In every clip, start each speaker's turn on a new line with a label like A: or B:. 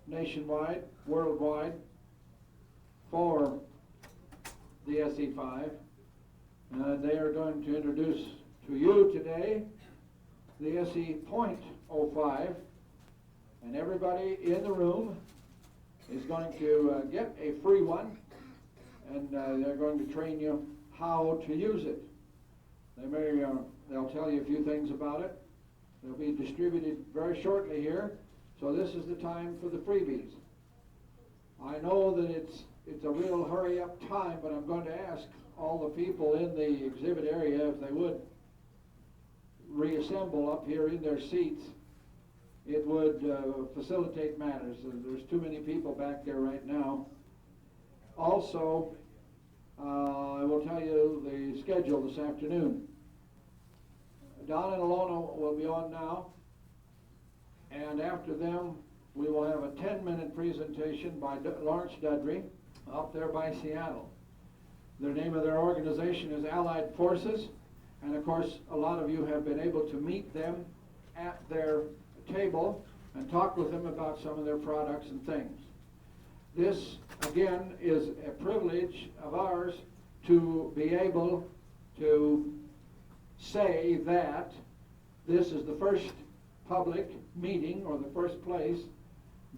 A: nationwide, worldwide, for the SE5. They are going to introduce to you today the SE.05, and everybody in the room is going to get a free one, and they're going to train you how to use it. They'll tell you a few things about it. They'll be distributed very shortly here, so this is the time for the freebies. I know that it's a real hurry-up time, but I'm going to ask all the people in the exhibit area if they would reassemble up here in their seats. It would facilitate matters. There's too many people back there right now. Also, I will tell you the schedule this afternoon. Don and Alona will be on now, and after them we will have a 10-minute presentation by Lawrence Dudry up there by Seattle. The name of their organization is Allied Forces, and of course a lot of you have been able to meet them at their table and talk with them about some of their products and things. This, again, is a privilege of ours to be able to say that this is the first public meeting or the first place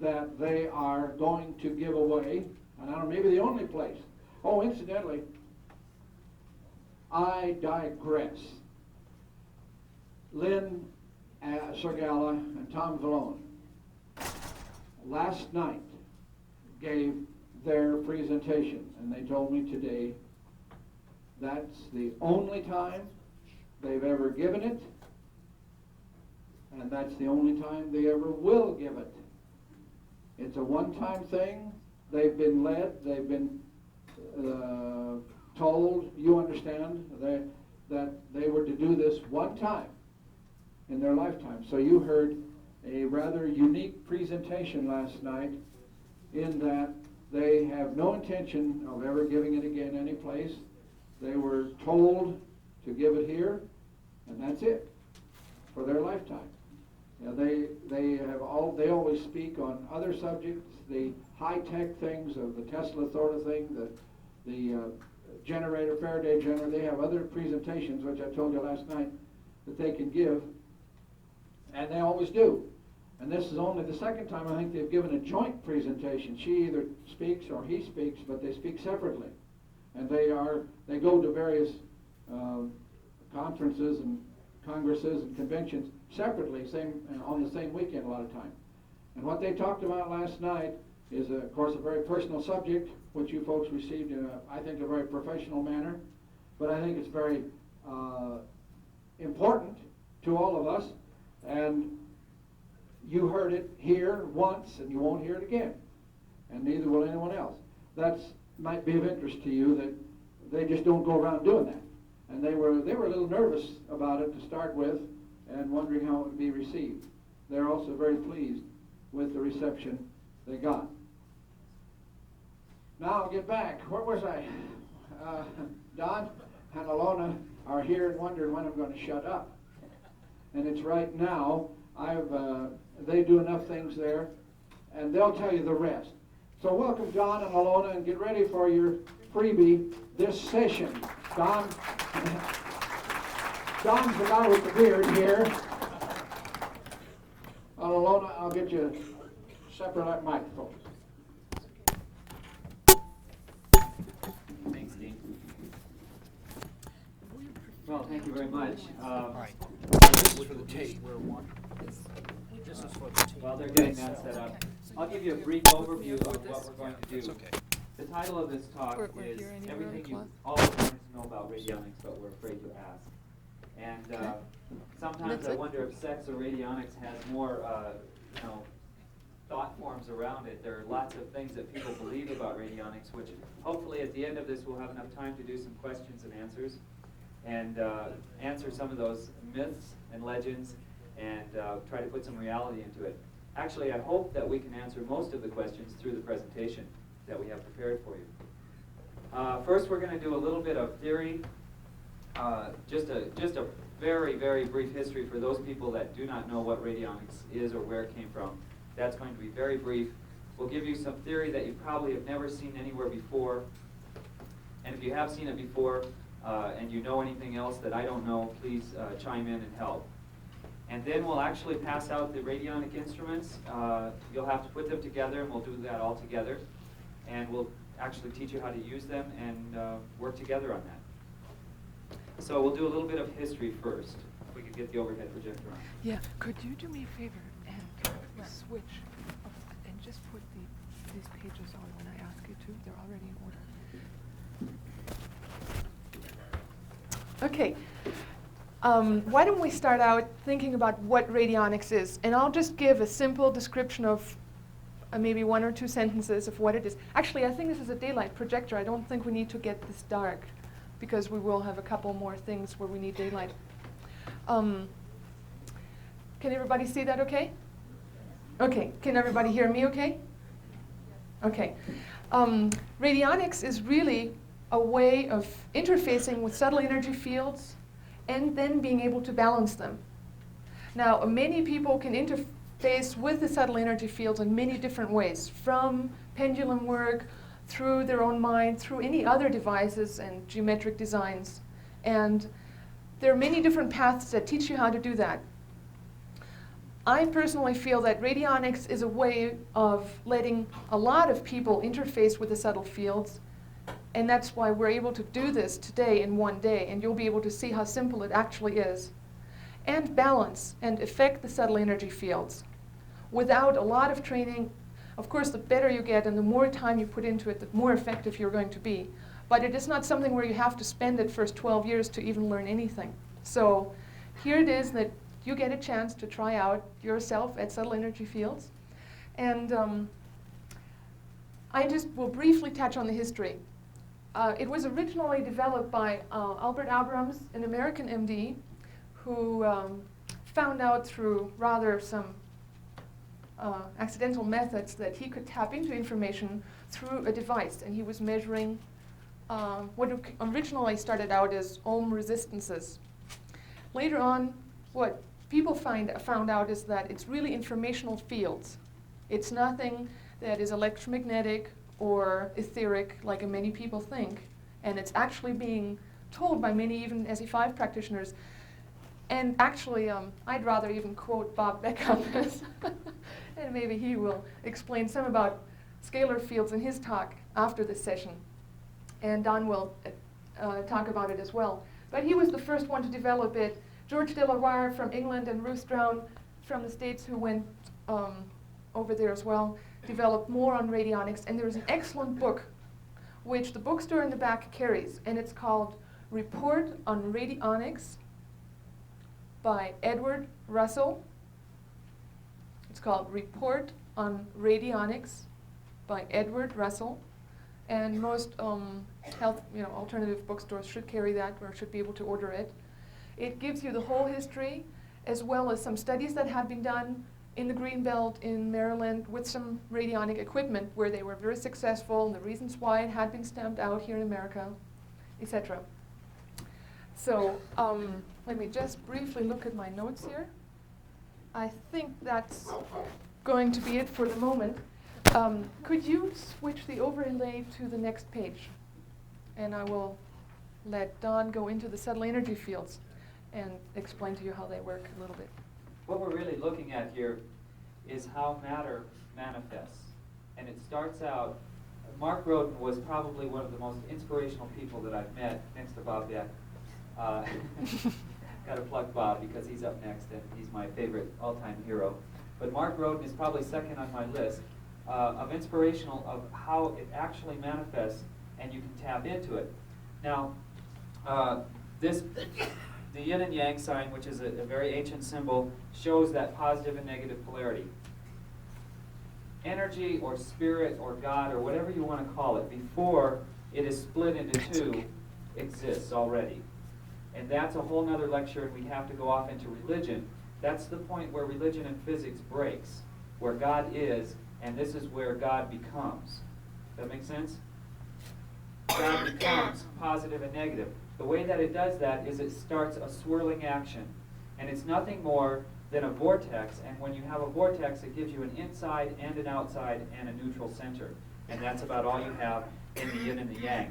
A: that they are going to give away, and I don't know, maybe the only place. Oh, incidentally, I digress. Lynn Sergala and Tom Vallone last night gave their presentation, and they told me today that's the only time they've ever given it, and that's the only time they ever will give it. It's a one-time thing. They've been led, they've been told, you understand, that they were to do this one time in their lifetime. So you heard a rather unique presentation last night in that they have no intention of ever giving it again any place. They were told to give it here, and that's it for their lifetime. You know, they always speak on other subjects, the high-tech things of the Tesla sort of thing, the generator, Faraday generator. They have other presentations, which I told you last night, that they can give, and they always do. And this is only the second time I think they've given a joint presentation. She either speaks or he speaks, but they speak separately. And they go to various conferences and congresses and conventions separately, on the same weekend a lot of time. And what they talked about last night is, of course, a very personal subject, which you folks received in, I think, a very professional manner. But I think it's very important to all of us. And you heard it here once, and you won't hear it again. And neither will anyone else. That might be of interest to you, that they just don't go around doing that. And they were a little nervous about it to start with, and wondering how it would be received. They're also very pleased with the reception they got. Now I'll get back. Where was I? Don and Alona are here and wondering when I'm going to shut up. And it's right now. They do enough things there, and they'll tell you the rest. So welcome Don and Alona, and get ready for your freebie this session. Don's the guy with the beard here. Alona, I'll get you a separate microphone.
B: Thanks, Dean. Well, thank you very much.
A: This is for the tape.
B: While they're getting that set up, I'll give you a brief overview of what we're going to do. The title of this talk is Everything You Always Wanted to Know About Radionics, but We're Afraid to Ask. And sometimes I wonder if sex or radionics has more, thought forms around it. There are lots of things that people believe about radionics, which hopefully at the end of this we'll have enough time to do some questions and answers, and answer some of those myths and legends, and try to put some reality into it. Actually, I hope that we can answer most of the questions through the presentation that we have prepared for you. First, we're going to do a little bit of theory, just a very, very brief history for those people that do not know what radionics is or where it came from. That's going to be very brief. We'll give you some theory that you probably have never seen anywhere before. And if you have seen it before and you know anything else that I don't know, please chime in and help. And then we'll actually pass out the radionic instruments. You'll have to put them together, and we'll do that all together. And we'll actually teach you how to use them and work together on that. So we'll do a little bit of history first, if we could get the overhead projector on.
C: Yeah, could you do me a favor and switch and just put these pages on when I ask you to? They're already in order. Okay. Why don't we start out thinking about what radionics is? And I'll just give a simple description of maybe 1 or 2 sentences of what it is. Actually, I think this is a daylight projector. I don't think we need to get this dark, because we will have a couple more things where we need daylight. Can everybody see that okay? Okay. Can everybody hear me okay? Okay. Radionics is really a way of interfacing with subtle energy fields and then being able to balance them. Now, many people can interface with the subtle energy fields in many different ways, from pendulum work, through their own mind, through any other devices and geometric designs. And there are many different paths that teach you how to do that. I personally feel that radionics is a way of letting a lot of people interface with the subtle fields, and that's why we're able to do this today in one day, and you'll be able to see how simple it actually is. And balance and affect the subtle energy fields. Without a lot of training, of course, the better you get and the more time you put into it, the more effective you're going to be. But it is not something where you have to spend the first 12 years to even learn anything. So here it is that you get a chance to try out yourself at subtle energy fields. And I just will briefly touch on the history. It was originally developed by Albert Abrams, an American MD, who found out through rather some accidental methods that he could tap into information through a device. And he was measuring what originally started out as ohm resistances. Later on, what people found out is that it's really informational fields. It's nothing that is electromagnetic or etheric like many people think. And it's actually being told by many even SE5 practitioners. And actually, I'd rather even quote Bob Beck on this. And maybe he will explain some about scalar fields in his talk after this session. And Don will talk about it as well. But he was the first one to develop it. George de la Warr from England and Ruth Strown from the States, who went over there as well, developed more on radionics. And there's an excellent book, which the bookstore in the back carries. And it's called Report on Radionics by Edward Russell. It's called Report on Radionics by Edward Russell. And most alternative bookstores should carry that or should be able to order it. It gives you the whole history, as well as some studies that had been done in the Greenbelt in Maryland with some radionic equipment where they were very successful, and the reasons why it had been stamped out here in America, etc. So let me just briefly look at my notes here. I think that's going to be it for the moment. Could you switch the overlay to the next page? And I will let Don go into the subtle energy fields and explain to you how they work a little bit.
B: What we're really looking at here is how matter manifests. And it starts out, Mark Roden was probably one of the most inspirational people that I've met, next to Bob Beck. Got to plug Bob because he's up next and he's my favorite all-time hero. But Mark Roden is probably second on my list of inspirational of how it actually manifests and you can tap into it. Now, the yin and yang sign, which is a very ancient symbol, shows that positive and negative polarity. Energy or spirit or God or whatever you want to call it, before it is split into two, exists already. And that's a whole nother lecture, and we have to go off into religion. That's the point where religion and physics breaks, where God is, and this is where God becomes. That make sense? God becomes positive and negative. The way that it does that is it starts a swirling action. And it's nothing more than a vortex. And when you have a vortex, it gives you an inside and an outside and a neutral center. And that's about all you have in the yin and the yang.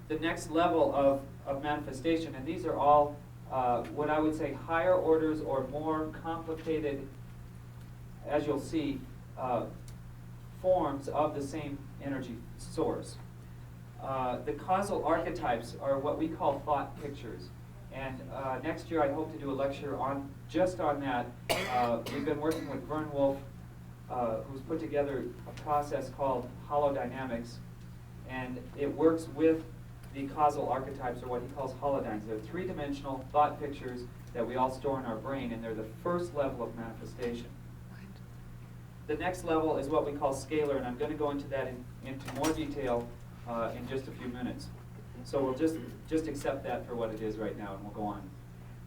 B: The next level of manifestation, and these are all what I would say higher orders or more complicated, as you'll see, forms of the same energy source. The causal archetypes are what we call thought pictures. And next year I hope to do a lecture on just on that. We've been working with Vern Wolf, who's put together a process called holodynamics, and it works with the causal archetypes, or what he calls holodynes. They're three-dimensional thought pictures that we all store in our brain, and they're the first level of manifestation. The next level is what we call scalar, and I'm going to go into that into more detail in just a few minutes. So we'll just accept that for what it is right now, and we'll go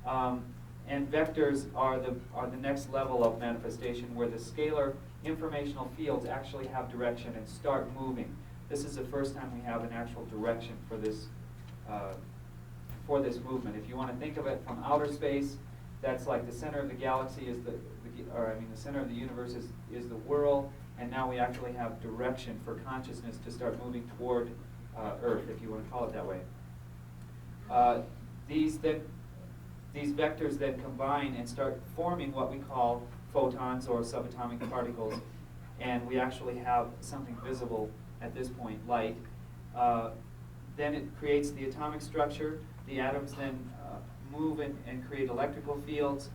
B: on. And vectors are the next level of manifestation, where the scalar informational fields actually have direction and start moving. This is the first time we have an actual direction for this movement. If you want to think of it from outer space, that's like the center of the galaxy is the center of the universe is the whirl, and now we actually have direction for consciousness to start moving toward Earth, if you want to call it that way. These vectors then combine and start forming what we call photons or subatomic particles, and we actually have something visible at this point, light. Then it creates the atomic structure. The atoms then move and create electrical fields.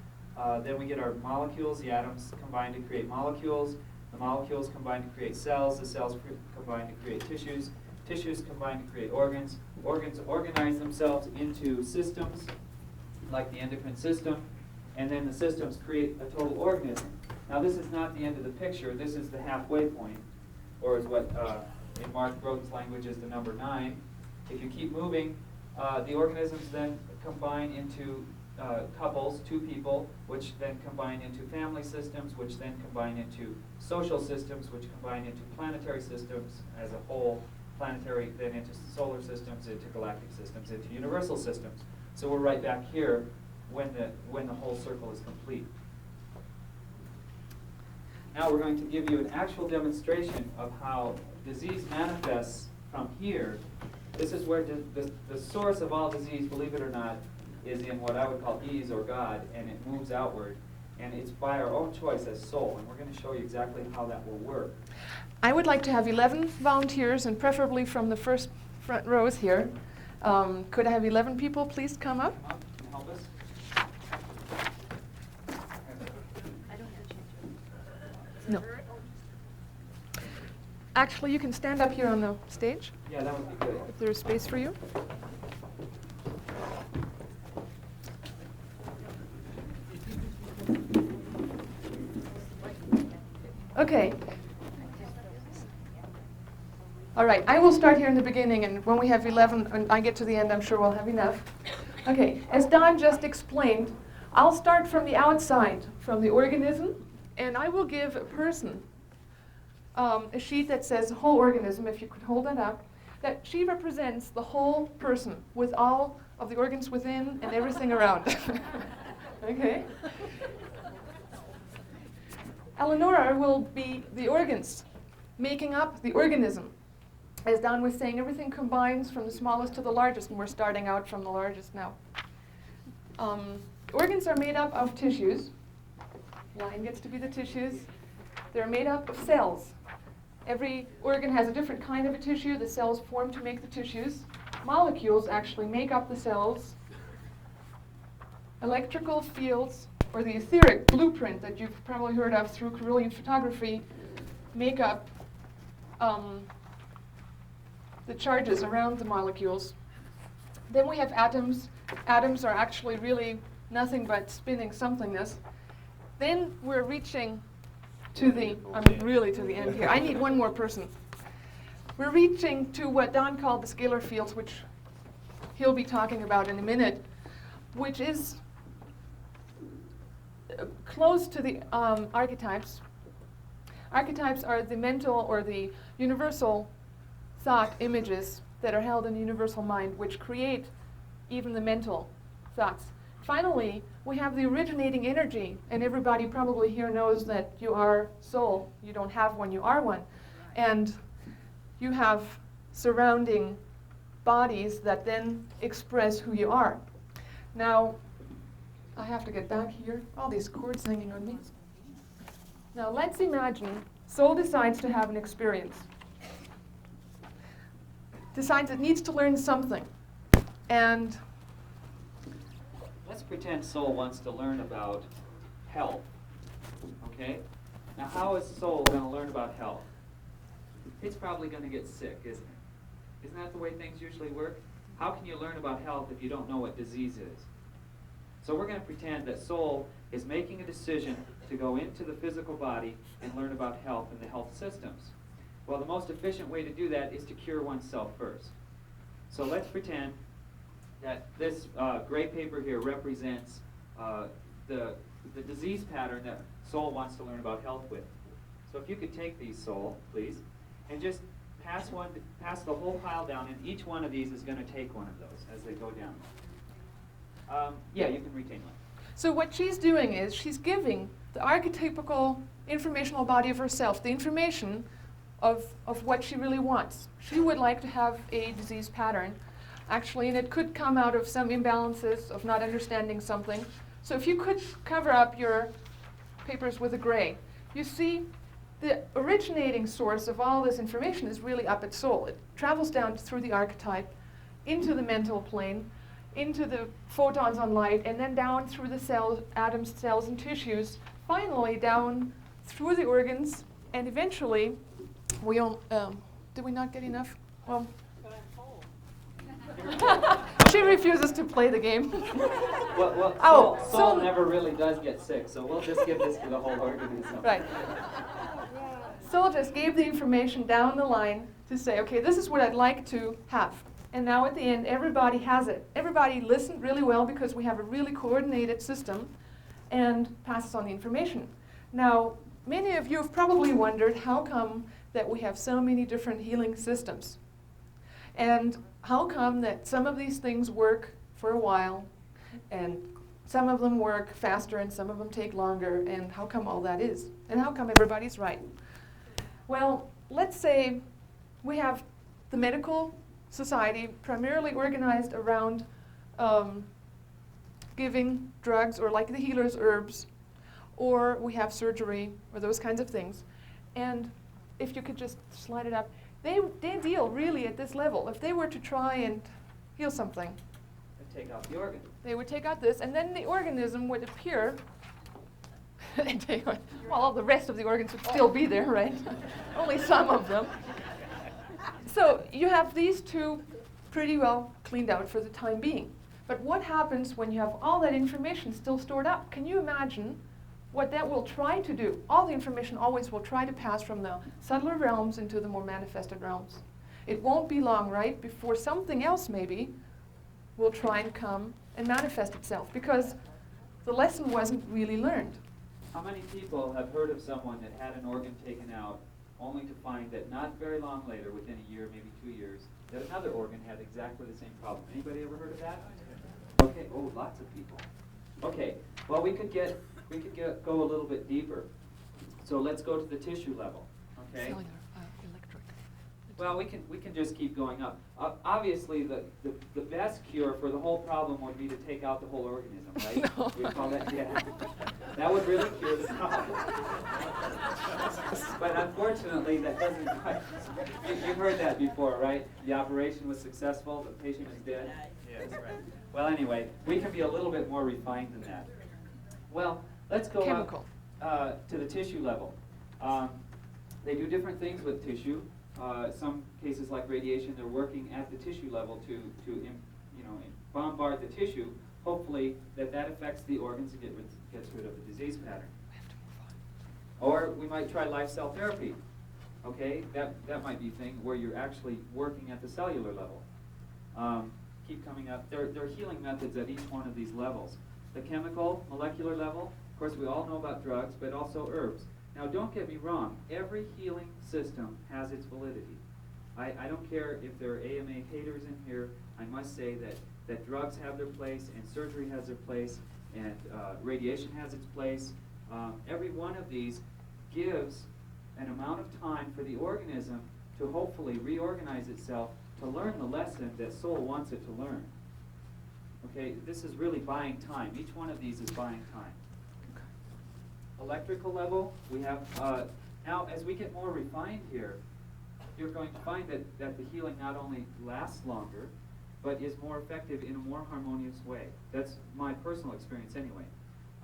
B: Then we get our molecules. The atoms combine to create molecules. The molecules combine to create cells. The cells combine to create tissues. Tissues combine to create organs. Organs organize themselves into systems, like the endocrine system, and then the systems create a total organism. Now this is not the end of the picture. This is the halfway point, or is what in Mark Groden's language is the number 9. If you keep moving, the organisms then combine into couples, 2 people, which then combine into family systems, which then combine into social systems, which combine into planetary systems as a whole, planetary, then into solar systems, into galactic systems, into universal systems. So we're right back here when the whole circle is complete. Now we're going to give you an actual demonstration of how disease manifests from here. This is where the source of all disease, believe it or not, is in what I would call ease or God, and it moves outward. And it's by our own choice as soul, and we're going to show you exactly how that will work.
C: I would like to have 11 volunteers, and preferably from the front rows here. Could I have 11 people please come up?
B: Come up and help us.
C: No. Actually, you can stand up here on the stage,
B: Yeah, that would be good.
C: if there is space for you. Okay. All right, I will start here in the beginning, and when we have 11, and I get to the end, I'm sure we'll have enough. Okay, as Don just explained, I'll start from the outside, from the organism, and I will give a person a sheet that says whole organism, if you could hold that up. That she represents the whole person with all of the organs within and everything around. Okay? Eleonora will be the organs, making up the organism. As Don was saying, everything combines from the smallest to the largest, and we're starting out from the largest now. Organs are made up of tissues. Line gets to be the tissues. They're made up of cells. Every organ has a different kind of a tissue. The cells form to make the tissues. Molecules actually make up the cells. Electrical fields, or the etheric blueprint that you've probably heard of through Carillion photography, make up the charges around the molecules. Then we have atoms. Atoms are actually really nothing but spinning somethingness. Then we're reaching to the, really to the end here. I need one more person. We're reaching to what Don called the scalar fields, which he'll be talking about in a minute, which is close to the archetypes. Archetypes are the mental or the universal thought images that are held in the universal mind, which create even the mental thoughts. finally, we have the originating energy, and everybody probably here knows that you are soul. You don't have one, you are one. And you have surrounding bodies that then express who you are. Now, I have to get back here. All these cords hanging on me. Now, let's imagine soul decides to have an experience. Decides it needs to learn something. And
B: let's pretend soul wants to learn about health. Okay? Now, how is soul going to learn about health? It's probably going to get sick, isn't it? Isn't that the way things usually work? How can you learn about health if you don't know what disease is? So we're going to pretend that soul is making a decision to go into the physical body and learn about health and the health systems. Well, the most efficient way to do that is to cure oneself first. So let's pretend that this gray paper here represents the disease pattern that soul wants to learn about health with. So if you could take these, soul, please, and just pass the whole pile down, and each one of these is going to take one of those as they go down. Yeah, you can retain one.
C: so what she's doing is she's giving the archetypical informational body of herself the information of what she really wants. She would like to have a disease pattern, actually, and it could come out of some imbalances of not understanding something. So if you could cover up your papers with a gray, you see the originating source of all this information is really up at soul. It travels down through the archetype, into the mental plane, into the photons on light, and then down through the cells, atoms, cells, and tissues, finally down through the organs, and eventually, we all, did we not get enough? Well, she refuses to play the game.
B: Well, soul never really does get sick, so we'll just give this to the whole organism.
C: Right. Soul just gave the information down the line to say, okay, this is what I'd like to have. And now at the end, everybody has it. Everybody listened really well because we have a really coordinated system and passes on the information. Now, many of you have probably wondered how come that we have so many different healing systems. And how come that some of these things work for a while, and some of them work faster, and some of them take longer, and how come all that is? And how come everybody's right? Well, let's say we have the medical society primarily organized around giving drugs, or like the healer's herbs, or we have surgery, or those kinds of things. And if you could just slide it up, they deal really at this level. If they were to try and heal something,
B: And take out the organ.
C: they would take out this, and then the organism would appear and take on, well, all the rest of the organs would still be there, right? Only some of them. So you have these two pretty well cleaned out for the time being. But what happens when you have all that information still stored up? Can you imagine what that will try to do? All the information always will try to pass from the subtler realms into the more manifested realms. It won't be long, right, before something else maybe will try and come and manifest itself, because the lesson wasn't really learned.
B: How many people have heard of someone that had an organ taken out only to find that not very long later, within a year, maybe 2 years, that another organ had exactly the same problem? Anybody ever heard of that? Okay, oh, lots of people. Okay, well, we could go a little bit deeper. So let's go to the tissue level, okay?
C: Cellular, electric.
B: Well, we can just keep going up. Obviously, the best cure for the whole problem would be to take out the whole organism, right?
C: No.
B: We call that death. That would really cure the problem. But unfortunately, that doesn't quite. You've heard that before, right? The operation was successful, the patient is dead. Yeah, that's right. Well, anyway, we can be a little bit more refined than that. Well, let's go
C: Chemical.
B: up to the tissue level. They do different things with tissue. Some cases like radiation, they're working at the tissue level to bombard the tissue. Hopefully that affects the organs and gets rid of the disease pattern. Or we might try life cell therapy. Okay, that might be a thing where you're actually working at the cellular level. Keep coming up. There are healing methods at each one of these levels. The chemical, molecular level, of course we all know about drugs, but also herbs. Now don't get me wrong, every healing system has its validity. I don't care if there are AMA haters in here, I must say that that drugs have their place, and surgery has their place, and radiation has its place. Every one of these gives an amount of time for the organism to hopefully reorganize itself to learn the lesson that soul wants it to learn. Okay, this is really buying time. Each one of these is buying time. Electrical level, we have, now as we get more refined here, you're going to find that the healing not only lasts longer, but is more effective in a more harmonious way. That's my personal experience anyway.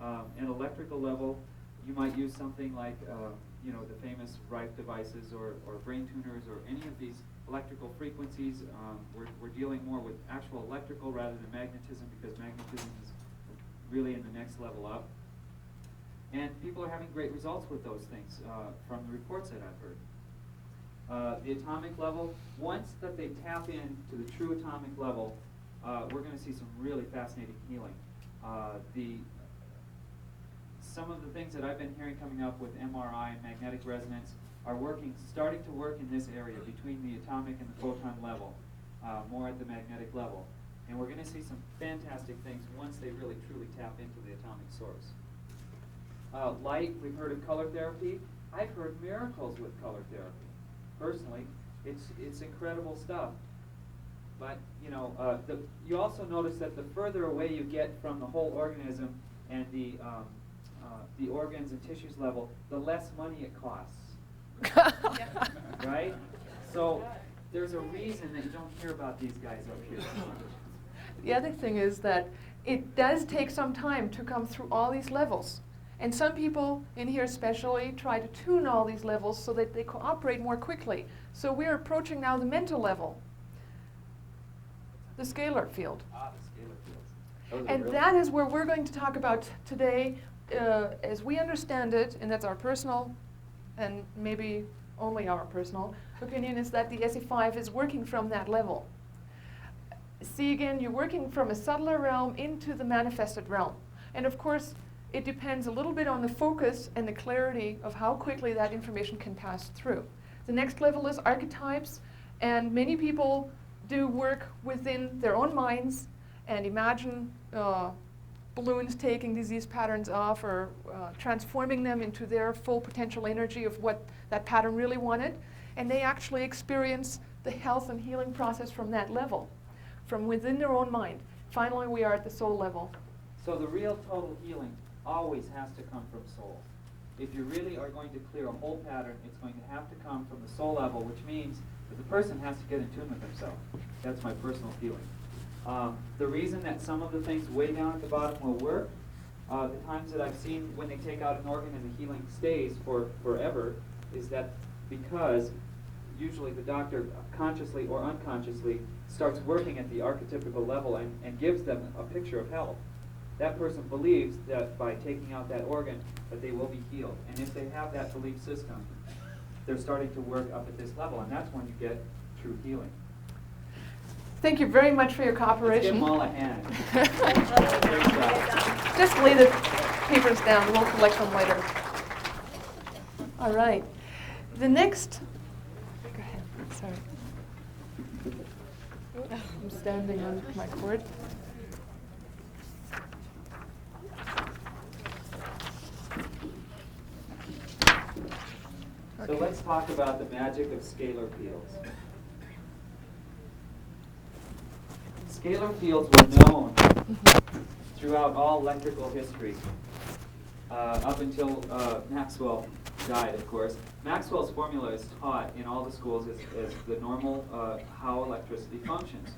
B: An electrical level, you might use something like the famous Rife devices or brain tuners or any of these electrical frequencies. We're dealing more with actual electrical rather than magnetism, because magnetism is really in the next level up. And people are having great results with those things from the reports that I've heard. The atomic level, once that they tap into the true atomic level, we're going to see some really fascinating healing. Some of the things that I've been hearing coming up with MRI and magnetic resonance are starting to work in this area between the atomic and the photon level, more at the magnetic level. And we're going to see some fantastic things once they really truly tap into the atomic source. Light, we've heard of color therapy. I've heard miracles with color therapy. Personally, it's incredible stuff. But you also notice that the further away you get from the whole organism and the organs and tissues level, the less money it costs. Right? So there's a reason that you don't hear about these guys up here.
C: The other thing is that it does take some time to come through all these levels. And some people in here especially try to tune all these levels so that they cooperate more quickly. So we're approaching now the mental level, the scalar field.
B: The scalar fields.
C: And that is where we're going to talk about today, as we understand it, and that's our personal and maybe only our personal opinion, is that the SE5 is working from that level. See, again, you're working from a subtler realm into the manifested realm. And of course, it depends a little bit on the focus and the clarity of how quickly that information can pass through. The next level is archetypes, and many people do work within their own minds and imagine balloons taking disease patterns off or transforming them into their full potential energy of what that pattern really wanted. And they actually experience the health and healing process from that level, from within their own mind. Finally, we are at the soul level.
B: So the real total healing always has to come from soul. If you really are going to clear a whole pattern, it's going to have to come from the soul level, which means that the person has to get in tune with themselves. That's my personal feeling. The reason that some of the things way down at the bottom will work, the times that I've seen when they take out an organ and the healing stays for forever, is that because usually the doctor consciously or unconsciously starts working at the archetypical level and gives them a picture of health. That person believes that by taking out that organ that they will be healed. And if they have that belief system, they're starting to work up at this level, and that's when you get true healing.
C: Thank you very much for your cooperation.
B: Let's give them all a hand.
C: Just lay the papers down. We'll collect them later. All right. The next... Go ahead. Sorry. I'm standing on my cord.
B: So let's talk about the magic of scalar fields. Scalar fields were known throughout all electrical history, up until Maxwell died, of course. Maxwell's formula is taught in all the schools as the normal how electricity functions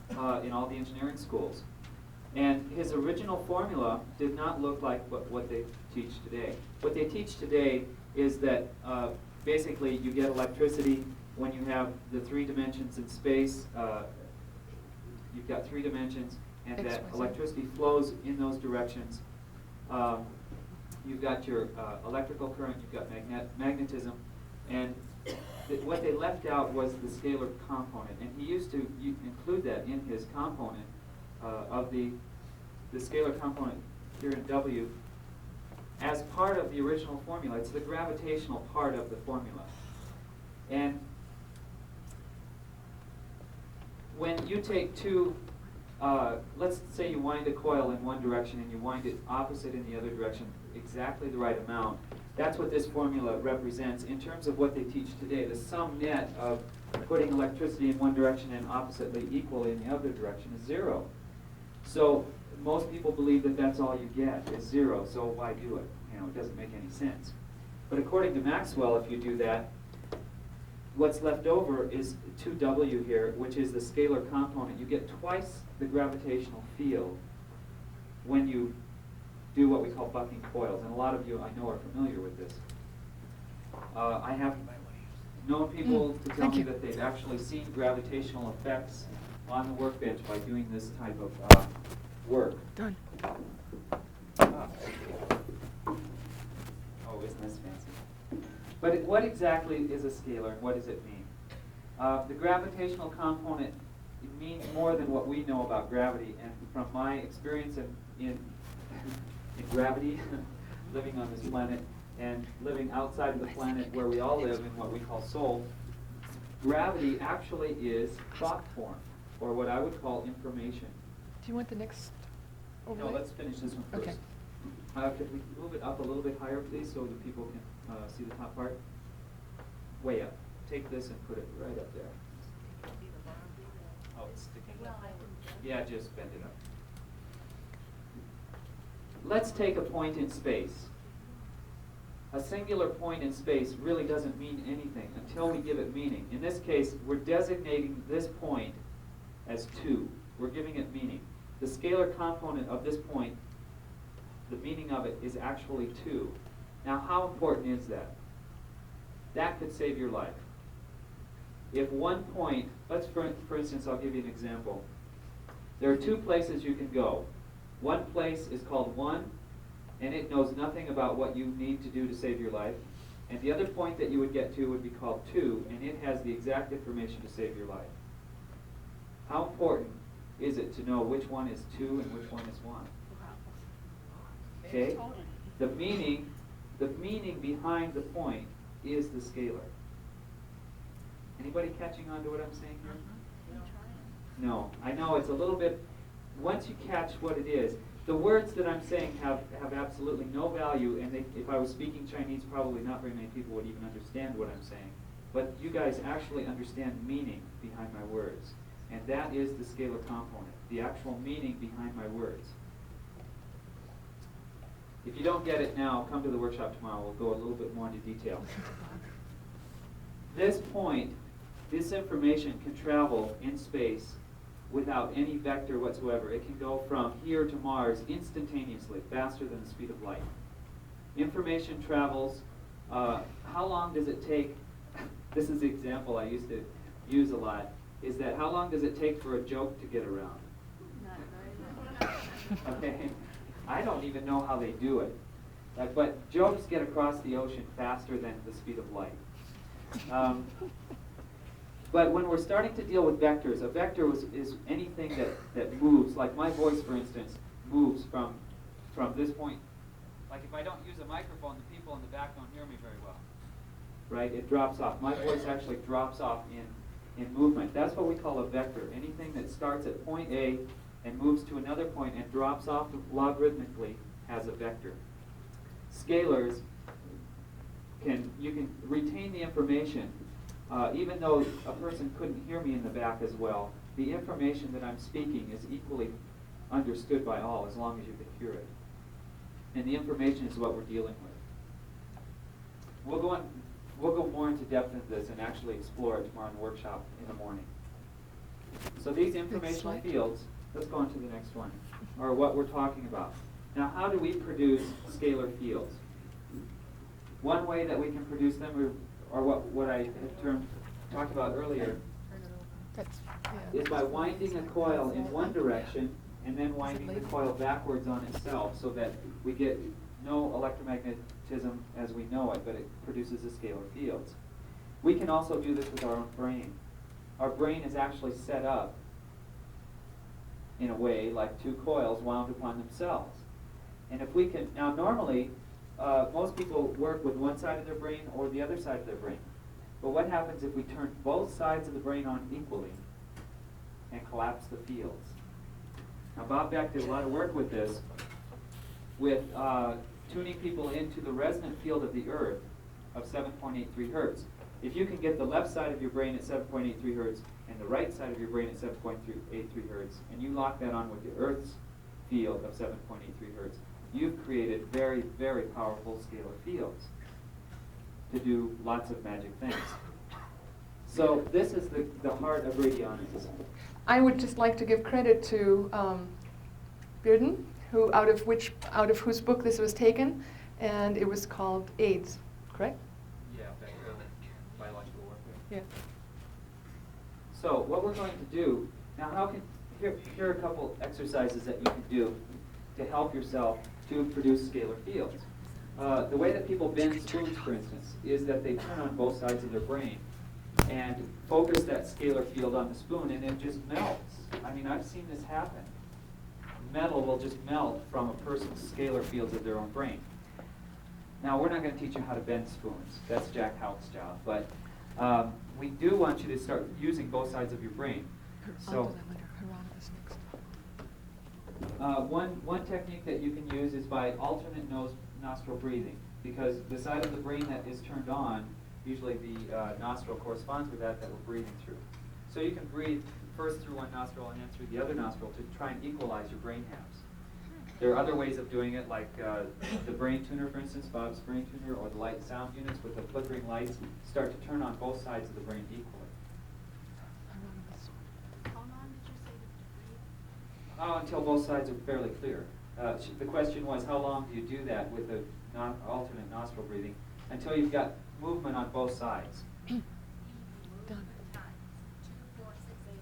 B: in all the engineering schools. And his original formula did not look like what they teach today. What they teach today is that basically you get electricity when you have the 3 dimensions in space. You've got 3 dimensions, and that electricity flows in those directions. You've got your electrical current, you've got magnetism, and what they left out was the scalar component. And he used to include that in his component of the scalar component here in W as part of the original formula. It's the gravitational part of the formula. And when you take 2 let's say you wind a coil in one direction and you wind it opposite in the other direction, exactly the right amount. That's what this formula represents in terms of what they teach today. The sum net of putting electricity in one direction and oppositely equal in the other direction is 0. So most people believe that that's all you get is 0, so why do it? You know, it doesn't make any sense. But according to Maxwell, if you do that, what's left over is 2W here, which is the scalar component. You get twice the gravitational field when you do what we call bucking coils. And a lot of you, I know, are familiar with this. I have known people to tell me that they've actually seen gravitational effects on the workbench by doing this type of work.
C: Done.
B: Oh, isn't this fancy? But what exactly is a scalar and what does it mean? The gravitational component means more than what we know about gravity. And from my experience in gravity, living on this planet, and living outside of the planet where we all live in what we call soul, gravity actually is thought form, or what I would call information.
C: Do you want the next overlay?
B: No, let's finish this one first.
C: Okay.
B: Could we move it up a little bit higher, please, so that people can see the top part? Way up. Take this and put it right up there. Oh, it's sticking up. Yeah, just bend it up. Let's take a point in space. A singular point in space really doesn't mean anything until we give it meaning. In this case, we're designating this point as 2. We're giving it meaning. The scalar component of this point, the meaning of it is actually 2. Now, how important is that? That could save your life. If one point, let's for instance, I'll give you an example. There are 2 places you can go. One place is called 1, and it knows nothing about what you need to do to save your life. And the other point that you would get to would be called 2, and it has the exact information to save your life. How important is it to know which one is 2 and which one is 1? Okay? The meaning behind the point is the scalar. Anybody catching on to what I'm saying here? No. I know it's a little bit, once you catch what it is, the words that I'm saying have absolutely no value, and if I was speaking Chinese, probably not very many people would even understand what I'm saying. But you guys actually understand meaning behind my words. And that is the scalar component, the actual meaning behind my words. If you don't get it now, come to the workshop tomorrow. We'll go a little bit more into detail. This point, this information can travel in space without any vector whatsoever. It can go from here to Mars instantaneously, faster than the speed of light. Information travels. How long does it take? This is the example I used to use a lot, is that how long does it take for a joke to get around? Okay, I don't even know how they do it. But jokes get across the ocean faster than the speed of light. But when we're starting to deal with vectors, a vector is anything that moves. Like my voice, for instance, moves from this point. Like if I don't use a microphone, the people in the back don't hear me very well. Right? It drops off. My voice actually drops off in movement. That's what we call a vector. Anything that starts at point A and moves to another point and drops off logarithmically has a vector. Scalars, you can retain the information. Even though a person couldn't hear me in the back as well, the information that I'm speaking is equally understood by all as long as you can hear it. And the information is what we're dealing with. We'll go more into depth into this and actually explore it tomorrow in the workshop in the morning. So these informational fields, let's go on to the next one, are what we're talking about. Now, how do we produce scalar fields? One way that we can produce them or what I had talked about earlier, is by winding a coil in one direction and then winding the coil backwards on itself so that we get no electromagnetism as we know it, but it produces the scalar fields. We can also do this with our own brain. Our brain is actually set up in a way like 2 coils wound upon themselves. And if we can, now normally, most people work with one side of their brain or the other side of their brain. But what happens if we turn both sides of the brain on equally and collapse the fields? Now Bob Beck did a lot of work with this, with tuning people into the resonant field of the Earth of 7.83 hertz. If you can get the left side of your brain at 7.83 hertz and the right side of your brain at 7.83 hertz, and you lock that on with the Earth's field of 7.83 hertz, you've created very, very powerful scalar fields to do lots of magic things. So this is the heart of radionics.
C: I would just like to give credit to Bearden, who out of whose book this was taken, and it was called AIDS, correct?
B: Yeah, biological warfare.
C: Yeah.
B: So what we're going to do now, here are a couple exercises that you can do to help yourself to produce scalar fields. The way that people bend spoons, for instance, is that they turn on both sides of their brain and focus that scalar field on the spoon, and it just melts. I mean, I've seen this happen. Metal will just melt from a person's scalar fields of their own brain. Now, we're not going to teach you how to bend spoons. That's Jack Houck's job. But we do want you to start using both sides of your brain. So one technique that you can use is by alternate nostril breathing, because the side of the brain that is turned on, usually the nostril corresponds with that we're breathing through. So you can breathe first through one nostril and then through the other nostril to try and equalize your brain halves. There are other ways of doing it, like the brain tuner, for instance, Bob's brain tuner, or the light sound units with the flickering lights start to turn on both sides of the brain equally.
D: How long did you say to breathe?
B: Oh, until both sides are fairly clear. The question was, how long do you do that with the alternate nostril breathing? Until you've got movement on both sides.
C: Done.
D: 2, 4, 6, 8,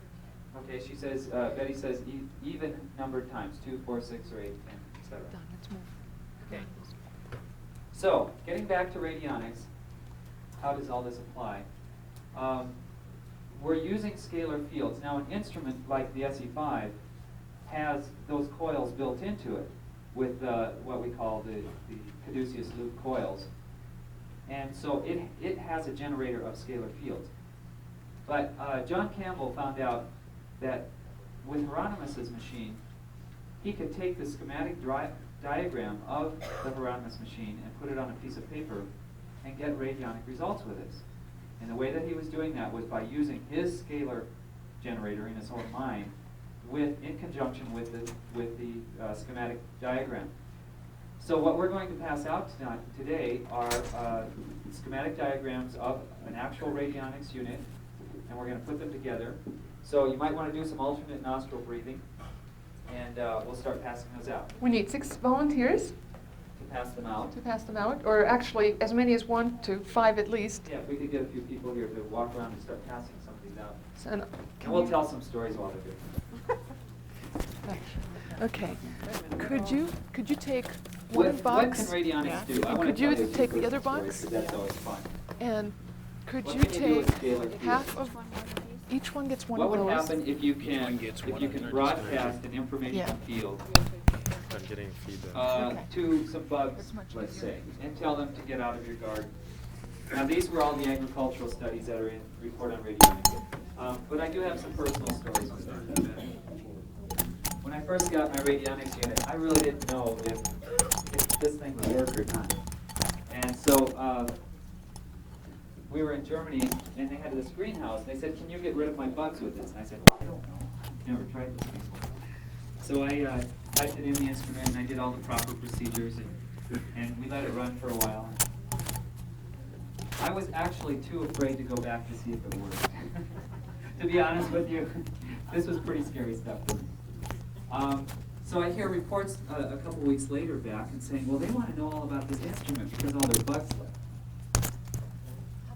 D: or 10.
B: Okay, she says, Betty says even numbered times, 2, 4, 6, or 8, 10, etc.
C: Done. Let's move.
B: Okay. So, getting back to radionics, how does all this apply? We're using scalar fields. Now, an instrument like the SE5 has those coils built into it with what we call the caduceus loop coils. And so it has a generator of scalar fields. But John Campbell found out that with Hieronymus's machine, he could take the schematic diagram of the Hieronymus machine and put it on a piece of paper and get radionic results with it. And the way that he was doing that was by using his scalar generator in his own mind in conjunction with the schematic diagram. So what we're going to pass out today are schematic diagrams of an actual radionics unit, and we're going to put them together. So you might want to do some alternate nostril breathing, and we'll start passing those out.
C: We need 6 volunteers
B: To pass them out.
C: to pass them out, or actually as many as 1 to 5 at least.
B: Yeah, if we could get a few people here to walk around and start passing some of these out.
C: So,
B: And we'll tell some stories while they're doing it.
C: Okay. Could you take
B: What
C: one box?
B: can radionics do? I
C: And
B: wanna
C: could you
B: tell a few
C: take the
B: personal
C: other
B: stories,
C: box?
B: 'cause that's always fun.
C: And could
B: What
C: you
B: can you do
C: take
B: with scalar
C: half
B: fields?
C: of each one gets one
B: What
C: of
B: would
C: those?
B: happen if you can broadcast an information
C: Yeah.
B: field
E: I'm getting feedback.
C: Okay.
B: to some bugs,
C: That's much
B: let's
C: easier.
B: say, and tell them to get out of your garden? Now, these were all the agricultural studies that are in Report on Radionics. But I do have some personal stories with them. When I first got my radionics unit, I really didn't know if this thing would work or not. And so we were in Germany, and they had this greenhouse, and they said, "Can you get rid of my bugs with this?" And I said, "I don't know. I've never tried this before." So I typed it in the instrument, and I did all the proper procedures, and we let it run for a while. I was actually too afraid to go back to see if it worked. To be honest with you, this was pretty scary stuff for me. So I hear reports a couple weeks later back and saying, well, they want to know all about this instrument because all their bugs left.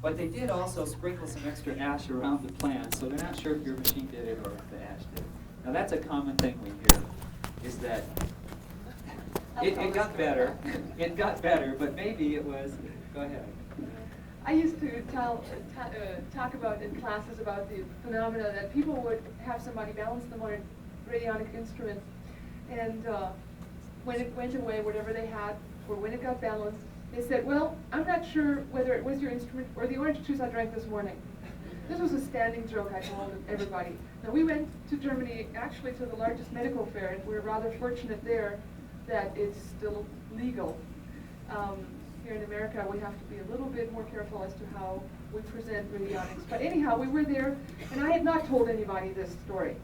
B: But they did also sprinkle some extra ash around the plant, so they're not sure if your machine did it or if the ash did it. Now that's a common thing we hear, is that it got better. It got better, but maybe it was, go ahead.
C: I used to talk about in classes about the phenomena that people would have somebody balance them on a radionic instrument, and when it went away, whatever they had, or when it got balanced, they said, well, I'm not sure whether it was your instrument or the orange juice I drank this morning. This was a standing joke I told everybody. Now we went to Germany, actually to the largest medical fair, and we're rather fortunate there that it's still legal. Here in America, we have to be a little bit more careful as to how we present radionics. But anyhow, we were there, and I had not told anybody this story.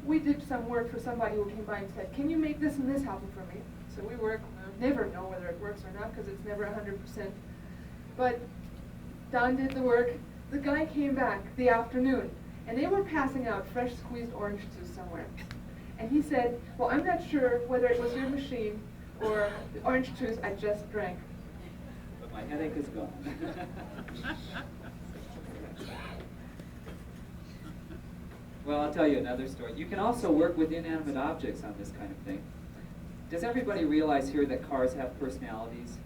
C: We did some work for somebody who came by and said, can you make this and this happen for me? So we work, never know whether it works or not, because it's never 100%. But Don did the work. The guy came back the afternoon, and they were passing out fresh squeezed orange juice somewhere. And he said, well, I'm not sure whether it was your machine or the orange juice I just drank.
B: But my headache is gone. Well, I'll tell you another story. You can also work with inanimate objects on this kind of thing. Does everybody realize here that cars have personalities?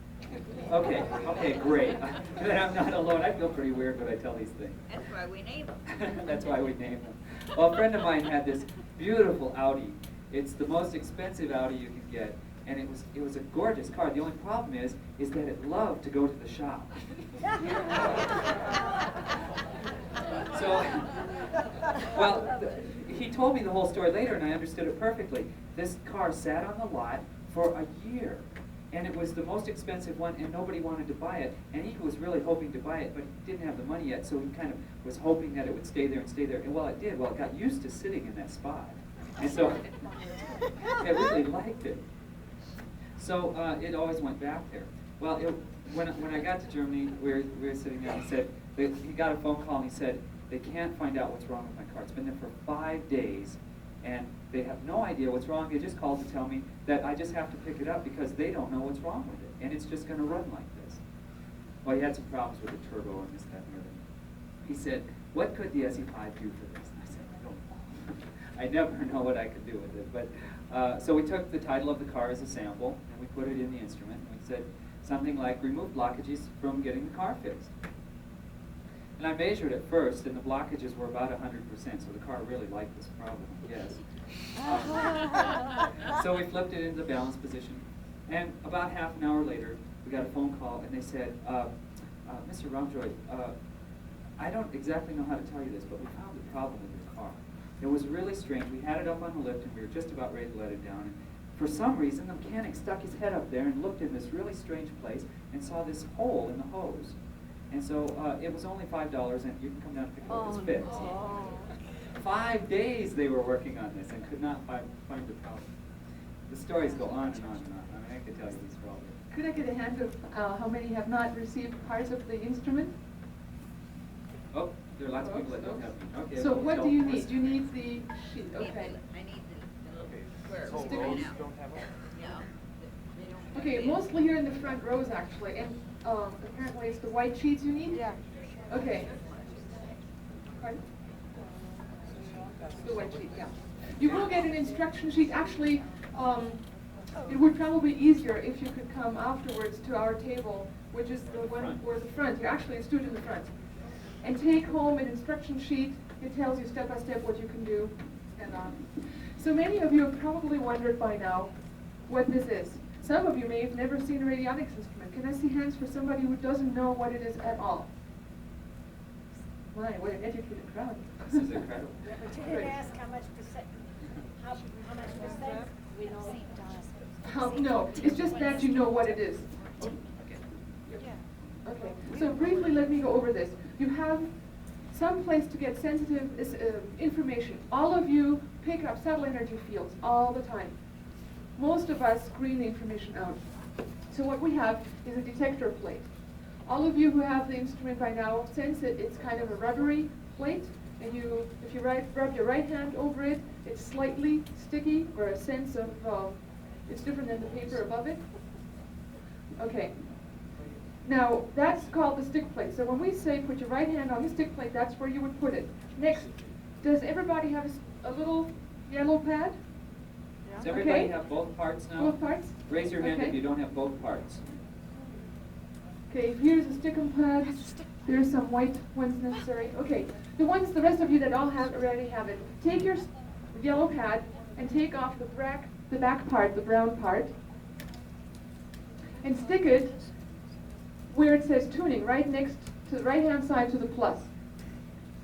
B: Okay, great. I'm not alone. I feel pretty weird when I tell these things.
F: That's why we name them.
B: That's why we name them. Well, a friend of mine had this beautiful Audi. It's the most expensive Audi you can get, and it was a gorgeous car. The only problem is that it loved to go to the shop. So, well, he told me the whole story later, and I understood it perfectly. This car sat on the lot for a year, and it was the most expensive one, and nobody wanted to buy it. And he was really hoping to buy it, but he didn't have the money yet, so he kind of was hoping that it would stay there and stay there. And well, it did. Well, it got used to sitting in that spot, and so it really liked it. So it always went back there. Well, when I got to Germany, we were sitting there, and he said, he got a phone call, and he said, they can't find out what's wrong with my car. It's been there for 5 days, and they have no idea what's wrong. They just called to tell me that I just have to pick it up because they don't know what's wrong with it, and it's just going to run like this. Well, he had some problems with the turbo and this, that, and the other. He said, what could the SE5 do for this? And I said, I don't know. I never know what I could do with it. But so we took the title of the car as a sample, and we put it in the instrument. And we said something like, remove blockages from getting the car fixed. And I measured it first, and the blockages were about 100%, so the car really liked this problem, I guess. So we flipped it into the balance position, and about half an hour later, we got a phone call, and they said, Mr. Ramjoy, I don't exactly know how to tell you this, but we found the problem with your car. It was really strange. We had it up on the lift, and we were just about ready to let it down. And for some reason, the mechanic stuck his head up there and looked in this really strange place and saw this hole in the hose. And so it was only $5, and you can come down and pick it up. It's fixed.
C: Oh.
B: 5 days they were working on this and could not find the problem. The stories go on and on and on. I mean, I could tell you these for all day.
C: Could I get a hand of how many have not received parts of the instrument?
B: Oh, there are lots of people that don't have them. Okay.
C: So
B: well,
C: what
B: show
C: do you
B: us.
C: need? You need the sheet, okay.
F: I need the little square.
C: So
F: stick
C: those
F: it out. Yeah. They don't have
C: Okay,
F: it.
C: mostly here in the front rows actually, and apparently it's the white sheets you need? Yeah. Okay. Pardon? The white sheet, yeah. You will get an instruction sheet. Actually, it would probably be easier if you could come afterwards to our table, which is the one or the front. You actually stood in the front. And take home an instruction sheet. It tells you step by step what you can do. And so many of you have probably wondered by now what this is. Some of you may have never seen a radionics instrument. Can I see hands for somebody who doesn't know what it is at all? My, what an educated crowd.
B: This is incredible.
G: But you didn't ask how much percent, how much percent we know.
C: No, it's just that you know what it is. Okay, so briefly let me go over this. You have some place to get sensitive information. All of you pick up subtle energy fields all the time. Most of us screen the information out. So what we have is a detector plate. All of you who have the instrument by now sense it. It's kind of a rubbery plate, and if you rub your right hand over it, it's slightly sticky, or a sense of it's different than the paper above it. Okay. Now that's called the stick plate. So when we say put your right hand on the stick plate, that's where you would put it. Next, does everybody have a little yellow pad?
B: Does everybody
C: Okay.
B: have both parts now?
C: Both parts?
B: Raise your hand
C: Okay.
B: if you don't have both parts.
C: Okay, here's a stickum pad. There's some white ones necessary. Okay, the rest of you that all already have it, take your yellow pad and take off the back part, the brown part, and stick it where it says tuning, right next to the right-hand side to the plus.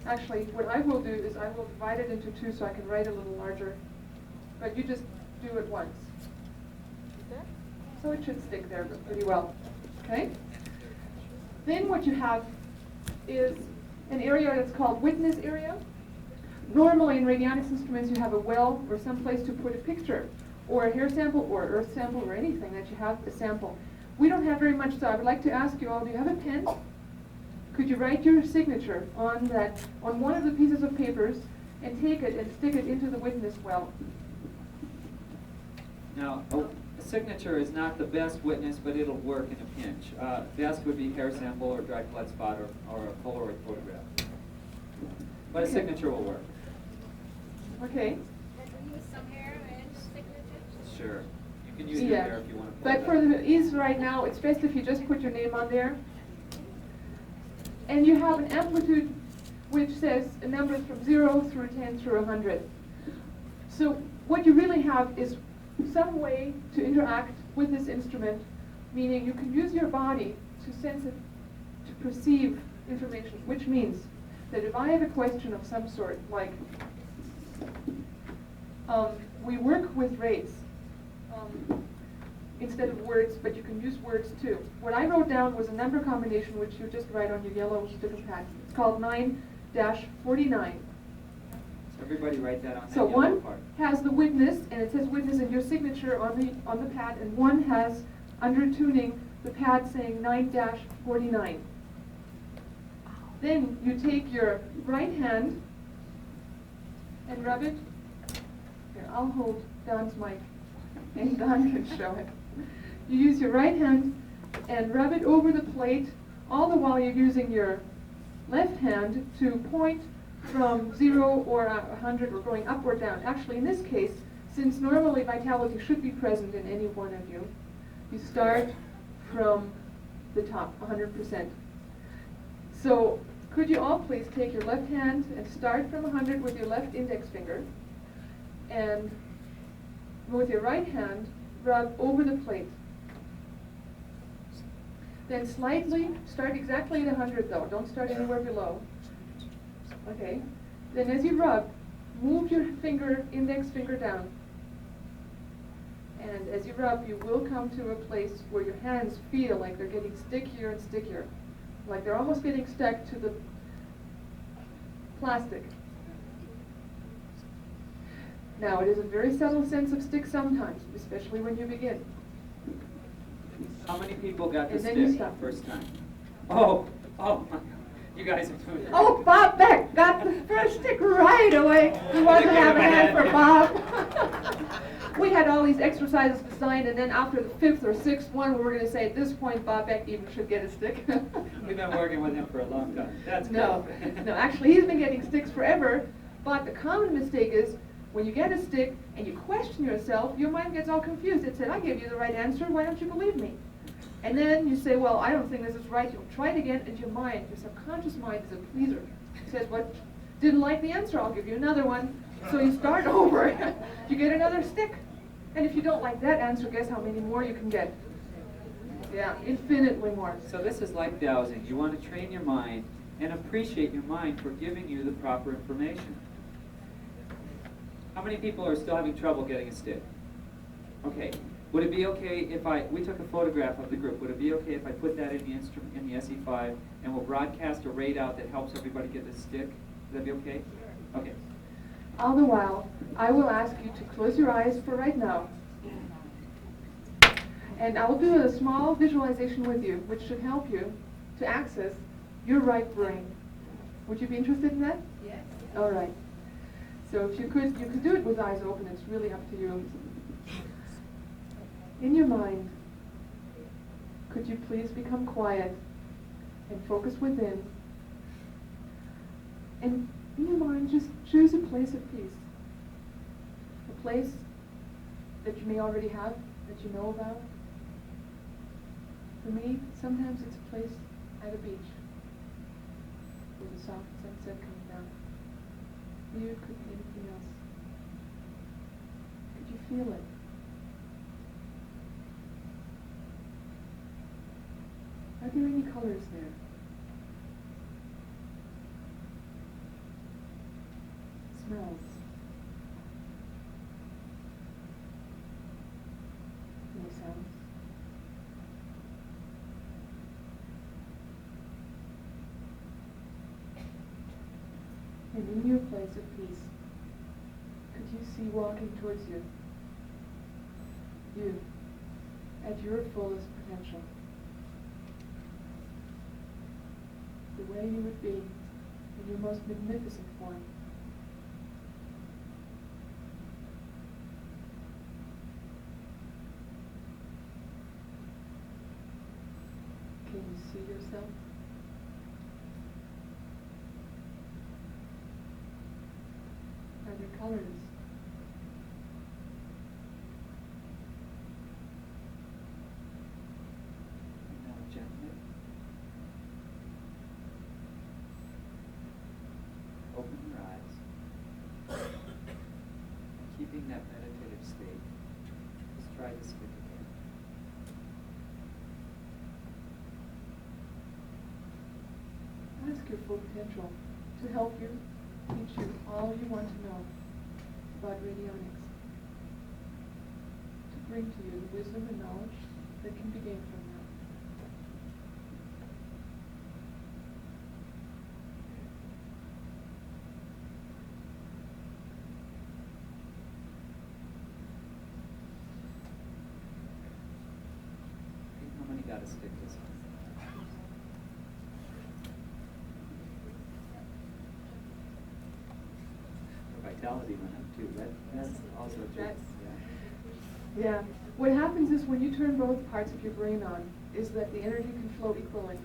C: Actually, what I will do is I will divide it into two so I can write a little larger. But you just do it once. So it should stick there pretty well. Okay? Then what you have is an area that's called witness area. Normally in radionics instruments you have a well or some place to put a picture or a hair sample or earth sample or anything that you have a sample. We don't have very much, so I would like to ask you all, do you have a pen? Could you write your signature on one of the pieces of papers and take it and stick it into the witness well?
B: Now, a signature is not the best witness, but it'll work in a pinch. Best would be hair sample or dried blood spot or a Polaroid photograph. But a signature will work.
C: Okay.
G: Can we use some hair and signatures?
B: Sure. You can use your hair if you want to.
C: But for the ease right now, it's best if you just put your name on there. And you have an amplitude which says numbers from 0 through 10 through 100. So what you really have is some way to interact with this instrument, meaning you can use your body to sense it, to perceive information, which means that if I have a question of some sort, like we work with rates instead of words, but you can use words too. What I wrote down was a number combination which you just write on your yellow sticker pad. It's called 9-49.
B: Everybody write that on that
C: So
B: yellow
C: one
B: part.
C: has the witness, and it says witness and your signature on the pad, and one has, under tuning, the pad saying 9-49. Then you take your right hand and rub it. Here, I'll hold Don's mic, and Don can show it. You use your right hand and rub it over the plate, all the while you're using your left hand to point from 0 or 100 or going up or down. Actually, in this case, since normally vitality should be present in any one of you, you start from the top, 100%. So could you all please take your left hand and start from 100 with your left index finger, and with your right hand, rub over the plate. Then slightly, start exactly at 100 though, don't start anywhere below. Okay. Then as you rub, move your index finger down. And as you rub, you will come to a place where your hands feel like they're getting stickier and stickier. Like they're almost getting stuck to the plastic. Now, it is a very subtle sense of stick sometimes, especially when you begin.
B: How many people got the
C: And then you
B: stick
C: stop.
B: first time? Oh my God. You guys are doing it.
C: Oh, Bob Beck got the first stick right away. He wasn't having that for Bob. We had all these exercises designed, and then after the 5th or 6th one, we were going to say, at this point, Bob Beck even should get a stick.
B: We've been working with him for a long time. That's
C: No,
B: good.
C: no, actually, he's been getting sticks forever, but the common mistake is, when you get a stick and you question yourself, your mind gets all confused. It said, I gave you the right answer, why don't you believe me? And then you say, well, I don't think this is right. You'll try it again, and your mind, your subconscious mind, is a pleaser. It says, what? Didn't like the answer, I'll give you another one. So you start over. You get another stick. And if you don't like that answer, guess how many more you can get? Yeah, infinitely more.
B: So this is like dowsing. You want to train your mind and appreciate your mind for giving you the proper information. How many people are still having trouble getting a stick? Okay. Would it be okay if we took a photograph of the group, would it be okay if I put that in the instrument, in the SE5, and we'll broadcast a rate out that helps everybody get the stick? Would that be okay? Okay.
C: All the while, I will ask you to close your eyes for right now. And I'll do a small visualization with you, which should help you to access your right brain. Would you be interested in that?
F: Yes.
C: All right. So if you could do it with eyes open. It's really up to you. In your mind, could you please become quiet and focus within? And in your mind, just choose a place of peace. A place that you may already have, that you know about. For me, sometimes it's a place at a beach with a soft sunset coming down. For you, it could be anything else. Could you feel it? Are there any colors there? smells. Any sounds? And in your place of peace, could you see walking towards you, at your fullest potential, the way you would be in your most magnificent form? Can you see yourself? Are there colors?
B: Now gently open your eyes. Keeping that meditative state, just try this with again.
C: Ask your full potential to help you, teach you all you want to know about radionics, to bring to you the wisdom and knowledge that can be gained from that.
B: How many got to stick this one? Vitality went up too. That's also true.
C: Yeah. What happens is when you turn both parts of your brain on, is that the energy can flow equally,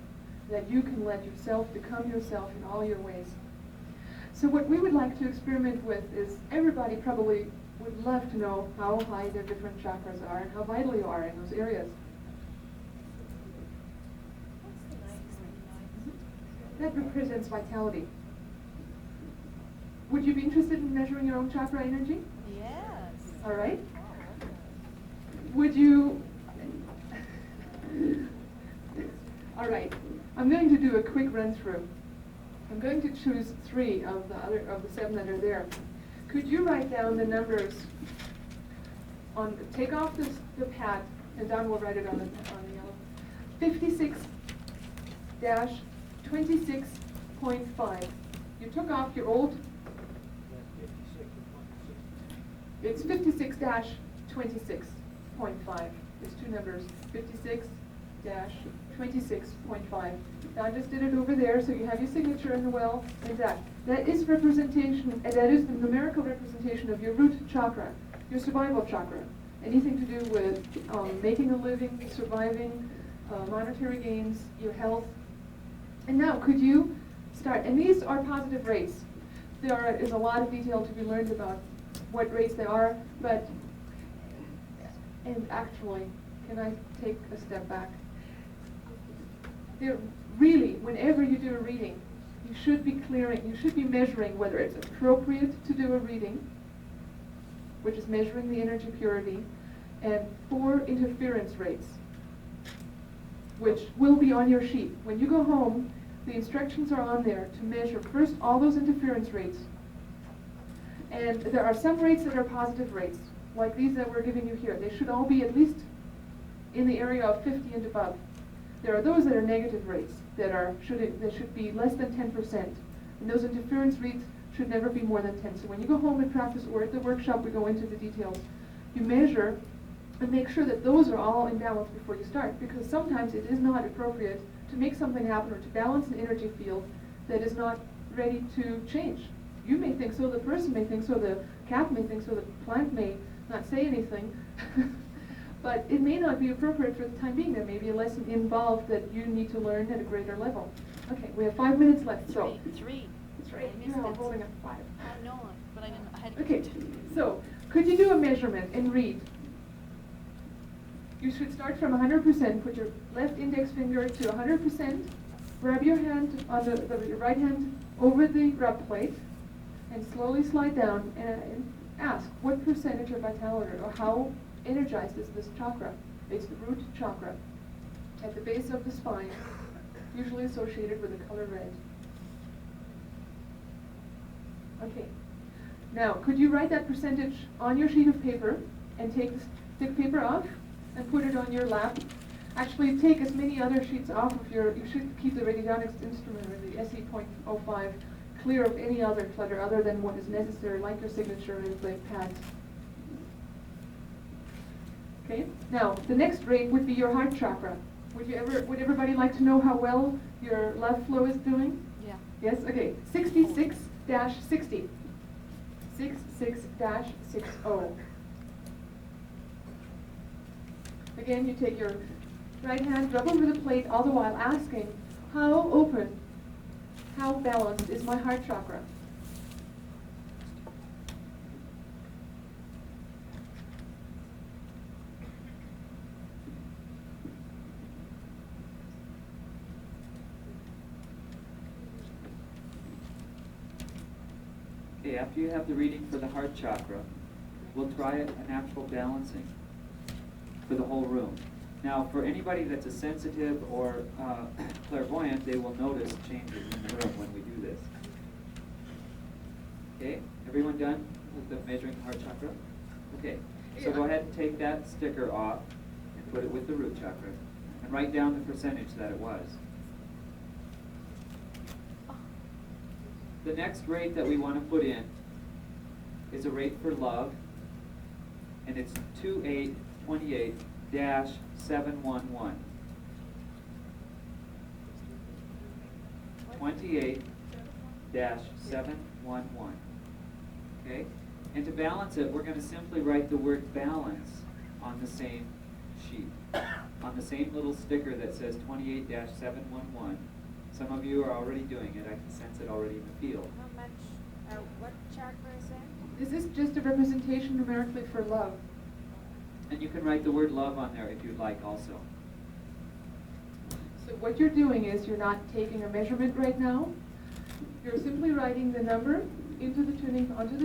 C: that you can let yourself become yourself in all your ways. So what we would like to experiment with is, everybody probably would love to know how high their different chakras are and how vital you are in those areas. That represents vitality. Would you be interested in measuring your own chakra energy?
G: Yes.
C: All right. Would you? All right. I'm going to do a quick run through. I'm going to choose 3 of the 7 that are there. Could you write down the numbers? Take off the pad, and Don will write it on the yellow. 56-26.5. You took off your old. It's 56-26.5. There's 2 numbers, 56-26.5. Don just did it over there, so you have your signature in the well, like that. That is representation, and that is the numerical representation of your root chakra, your survival chakra. Anything to do with making a living, surviving, monetary gains, your health. And now, could you start? And these are positive rates. There is a lot of detail to be learned about what rates they are, and actually, can I take a step back? They're really, whenever you do a reading, you should be measuring whether it's appropriate to do a reading, which is measuring the energy purity, and 4 interference rates, which will be on your sheet. When you go home, the instructions are on there to measure first all those interference rates. And there are some rates that are positive rates, like these that we're giving you here. They should all be at least in the area of 50 and above. There are those that are negative rates that should be less than 10%. And those interference rates should never be more than 10. So when you go home and practice, or at the workshop we go into the details, you measure and make sure that those are all in balance before you start, because sometimes it is not appropriate to make something happen or to balance an energy field that is not ready to change. You may think so, the person may think so, the cat may think so, the plant may not say anything, but it may not be appropriate for the time being. There may be a lesson involved that you need to learn at a greater level. Okay, we have 5 minutes left. So
G: Three.
C: that's right.
G: I missed
C: Yeah, I'm
G: it.
C: holding up 5.
G: I know, but I didn't, I had to.
C: Okay, so could you do a measurement and read? You should start from 100%. Put your left index finger to 100%. Grab your hand on your right hand over the rub plate, and slowly slide down and ask what percentage of vitality or how energized is this chakra. It's the root chakra at the base of the spine, usually associated with the color red. Okay. Now, could you write that percentage on your sheet of paper and take the stick paper off and put it on your lap? Actually, take as many other sheets off of you should keep the radionics instrument or the SE.05 clear of any other clutter other than what is necessary, like your signature and blank pads. Okay, now the next rate would be your heart chakra. Would everybody like to know how well your love flow is doing?
D: Yeah.
C: Yes, okay. 66-60. 66-60. Again, you take your right hand, rub over the plate, all the while asking, how open, how balanced is my heart chakra?
B: Okay, after you have the reading for the heart chakra, we'll try an actual balancing for the whole room. Now, for anybody that's a sensitive or clairvoyant, they will notice changes in the room when we do this. Okay, everyone done with the measuring the heart chakra? Okay, so go ahead and take that sticker off and put it with the root chakra and write down the percentage that it was. The next rate that we want to put in is a rate for love, and it's 2828-711. 28-711. Okay? And to balance it, we're going to simply write the word balance on the same sheet, on the same little sticker that says 28-711. Some of you are already doing it. I can sense it already in the field.
G: How much, what chakra is that?
C: This is just a representation numerically for love.
B: And you can write the word love on there if you'd like also.
C: So what you're doing is you're not taking a measurement right now. You're simply writing the number onto the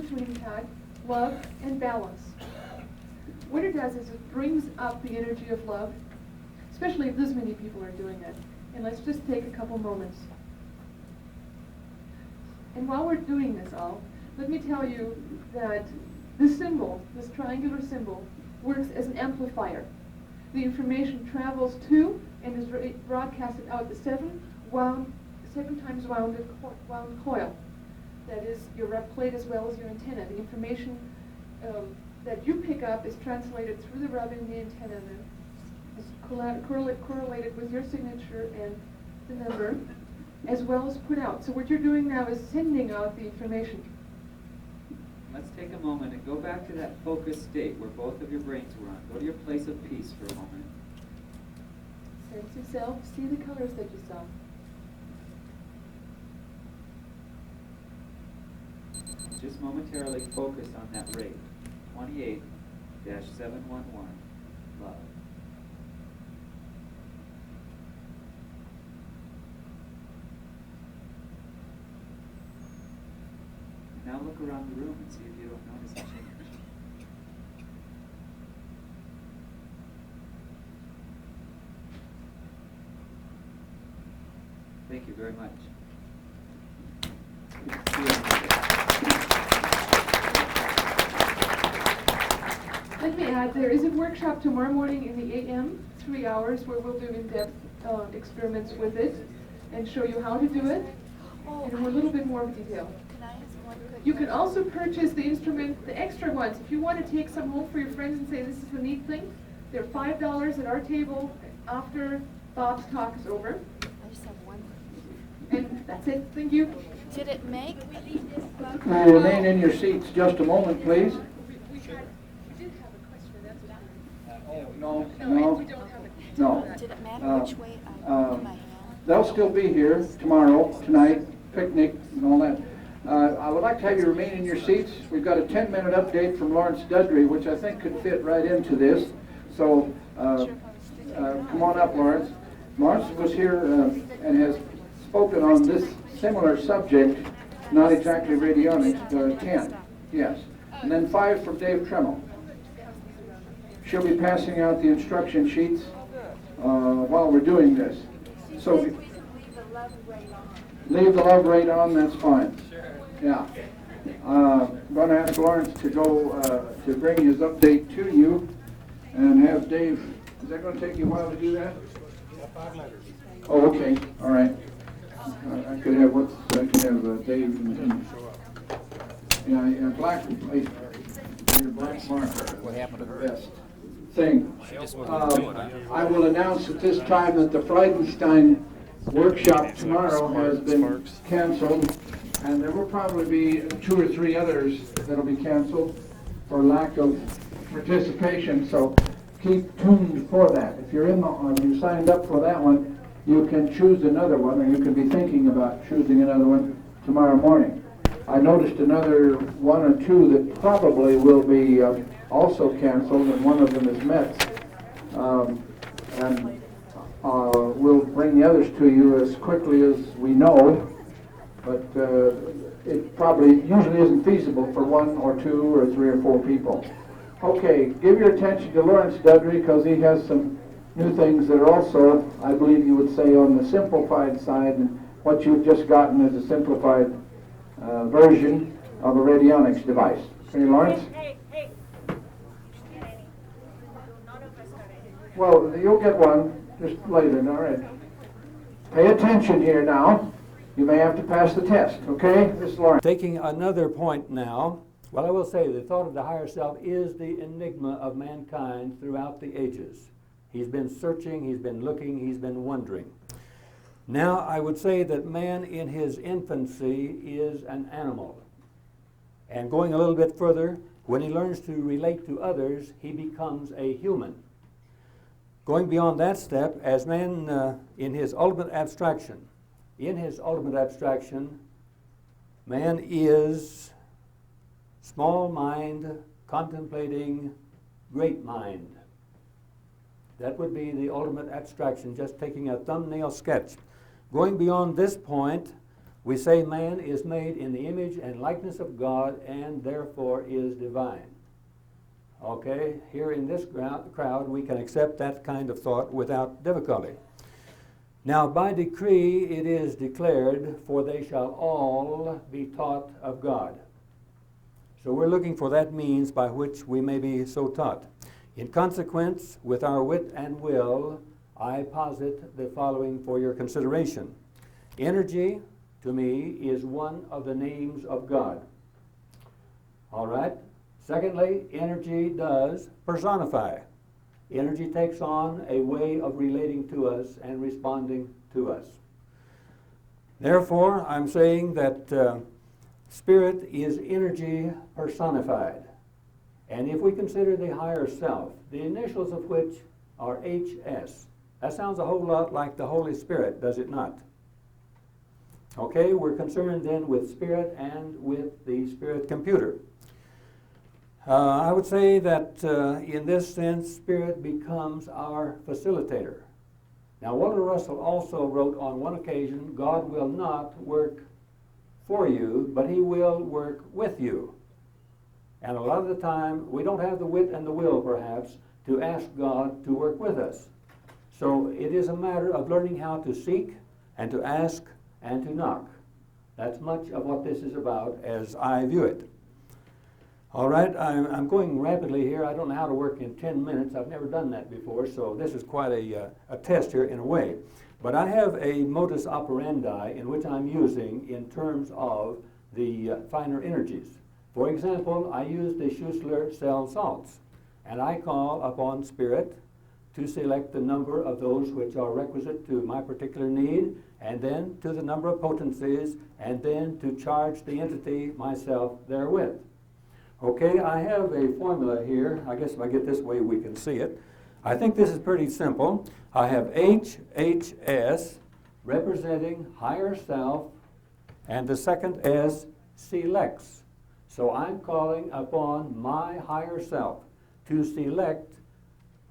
C: tuning pad, love and balance. What it does is it brings up the energy of love, especially if this many people are doing it. And let's just take a couple moments. And while we're doing this all, let me tell you that this symbol, this triangular symbol, works as an amplifier. The information travels to and is broadcasted out the seven times wound coil. That is your rep plate as well as your antenna. The information that you pick up is translated through the rub in the antenna and is correlated with your signature and the number, as well as put out. So what you're doing now is sending out the information.
B: Let's take a moment and go back to that focused state where both of your brains were on. Go to your place of peace for a moment.
C: Sense yourself, see the colors that you saw.
B: Just momentarily focus on that rate. 28-711. Love. Now look around the room and see if you don't notice a change. Thank you very much.
C: Let me add, there is a workshop tomorrow morning in the AM, 3 hours, where we'll do in-depth experiments with it and show you how to do it in a little bit more detail.
D: Can I ask one quick
C: You can also purchase the instrument, the extra ones. If you want to take some home for your friends and say this is a neat thing, they're $5 at our table after Bob's talk is over.
D: I just have one.
C: And that's it. Thank you.
D: Did it make?
A: Will you remain in your seats just a moment, please?
C: We did have a question.
A: No,
C: no.
D: Did it matter
A: Uh,
D: which way I put my hand?
A: They'll still be here tomorrow, tonight, picnic and all that. I would like to have you remain in your seats. We've got a 10-minute update from Lawrence Dudley, which I think could fit right into this. So come on up, Lawrence. Lawrence was here and has spoken on this similar subject, not exactly radionics, 10, yes. And then 5 from Dave Tremmel. She'll be passing out the instruction sheets while we're doing this. So
G: We can leave the love rate on.
A: leave the love rate on, that's fine.
B: Sure.
A: Yeah. I'm going to ask Lawrence to go to bring his update to you and have Dave. Is that going to take you a while to do that? Oh, okay. All right. I could have Dave and yeah, black marker. What happened to the best thing? I will announce at this time that the Friedenstein workshop tomorrow has been canceled, and there will probably be 2 or 3 others that'll be canceled for lack of participation. So keep tuned for that. If you're you signed up for that one, you can choose another one, or you can be thinking about choosing another one tomorrow morning. I noticed another 1 or 2 that probably will be also canceled, and one of them is Mets. And we'll bring the others to you as quickly as we know, but it probably usually isn't feasible for 1 or 2 or 3 or 4 people. Okay, give your attention to Lawrence Dudley, because he has some new things that are also, I believe you would say, on the simplified side, and what you've just gotten is a simplified version of a radionics device. Okay, Lawrence?
G: Hey. None of us got it.
A: Well, you'll get one just later, all right. Pay attention here now. You may have to pass the test, okay? This is Lawrence.
H: Taking another point now, well, I will say the thought of the higher self is the enigma of mankind throughout the ages. He's been searching, he's been looking, he's been wondering. Now, I would say that man in his infancy is an animal. And going a little bit further, when he learns to relate to others, he becomes a human. Going beyond that step, as man in his ultimate abstraction, man is small mind contemplating great mind. That would be the ultimate abstraction, just taking a thumbnail sketch. Going beyond this point, we say man is made in the image and likeness of God and therefore is divine. Okay, here in this crowd, we can accept that kind of thought without difficulty. Now, by decree, it is declared, for they shall all be taught of God. So we're looking for that means by which we may be so taught. In consequence, with our wit and will, I posit the following for your consideration. Energy, to me, is one of the names of God. All right? Secondly, energy does personify. Energy takes on a way of relating to us and responding to us. Therefore, I'm saying that spirit is energy personified. And if we consider the higher self, the initials of which are HS, that sounds a whole lot like the Holy Spirit, does it not? Okay, we're concerned then with spirit and with the spirit computer. I would say that in this sense, spirit becomes our facilitator. Now, Walter Russell also wrote on one occasion, God will not work for you, but he will work with you. And a lot of the time, we don't have the wit and the will, perhaps, to ask God to work with us. So it is a matter of learning how to seek and to ask and to knock. That's much of what this is about as I view it. All right, I'm going rapidly here. I don't know how to work in 10 minutes. I've never done that before, so this is quite a test here in a way. But I have a modus operandi in which I'm using in terms of the finer energies. For example, I use the Schussler cell salts, and I call upon spirit to select the number of those which are requisite to my particular need, and then to the number of potencies, and then to charge the entity myself therewith. Okay, I have a formula here. I guess if I get this way we can see it. I think this is pretty simple. I have HHS representing higher self, and the second S selects. So I'm calling upon my higher self to select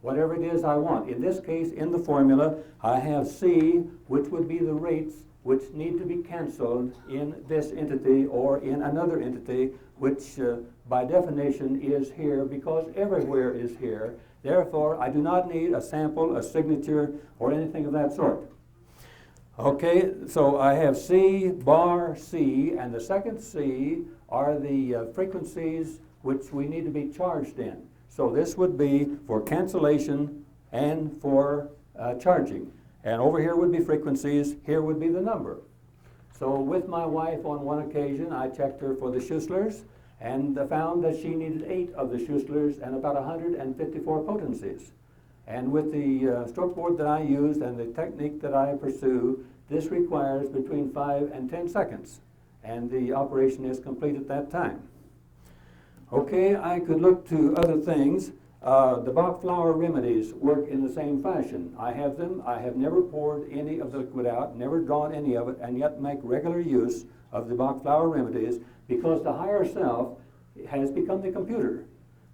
H: whatever it is I want. In this case, in the formula, I have C, which would be the rates which need to be canceled in this entity or in another entity, which by definition is here because everywhere is here. Therefore, I do not need a sample, a signature, or anything of that sort. Okay, so I have C, bar C, and the second C are the frequencies which we need to be charged in. So this would be for cancellation and for charging. And over here would be frequencies, here would be the number. So with my wife on one occasion, I checked her for the Schusslers and found that she needed 8 of the Schusslers and about 154 potencies. And with the stroke board that I used and the technique that I pursue, this requires between 5 and 10 seconds. And the operation is complete at that time. Okay, I could look to other things. The Bach flower remedies work in the same fashion. I have them. I have never poured any of the liquid out, never drawn any of it, and yet make regular use of the Bach flower remedies because the higher self has become the computer,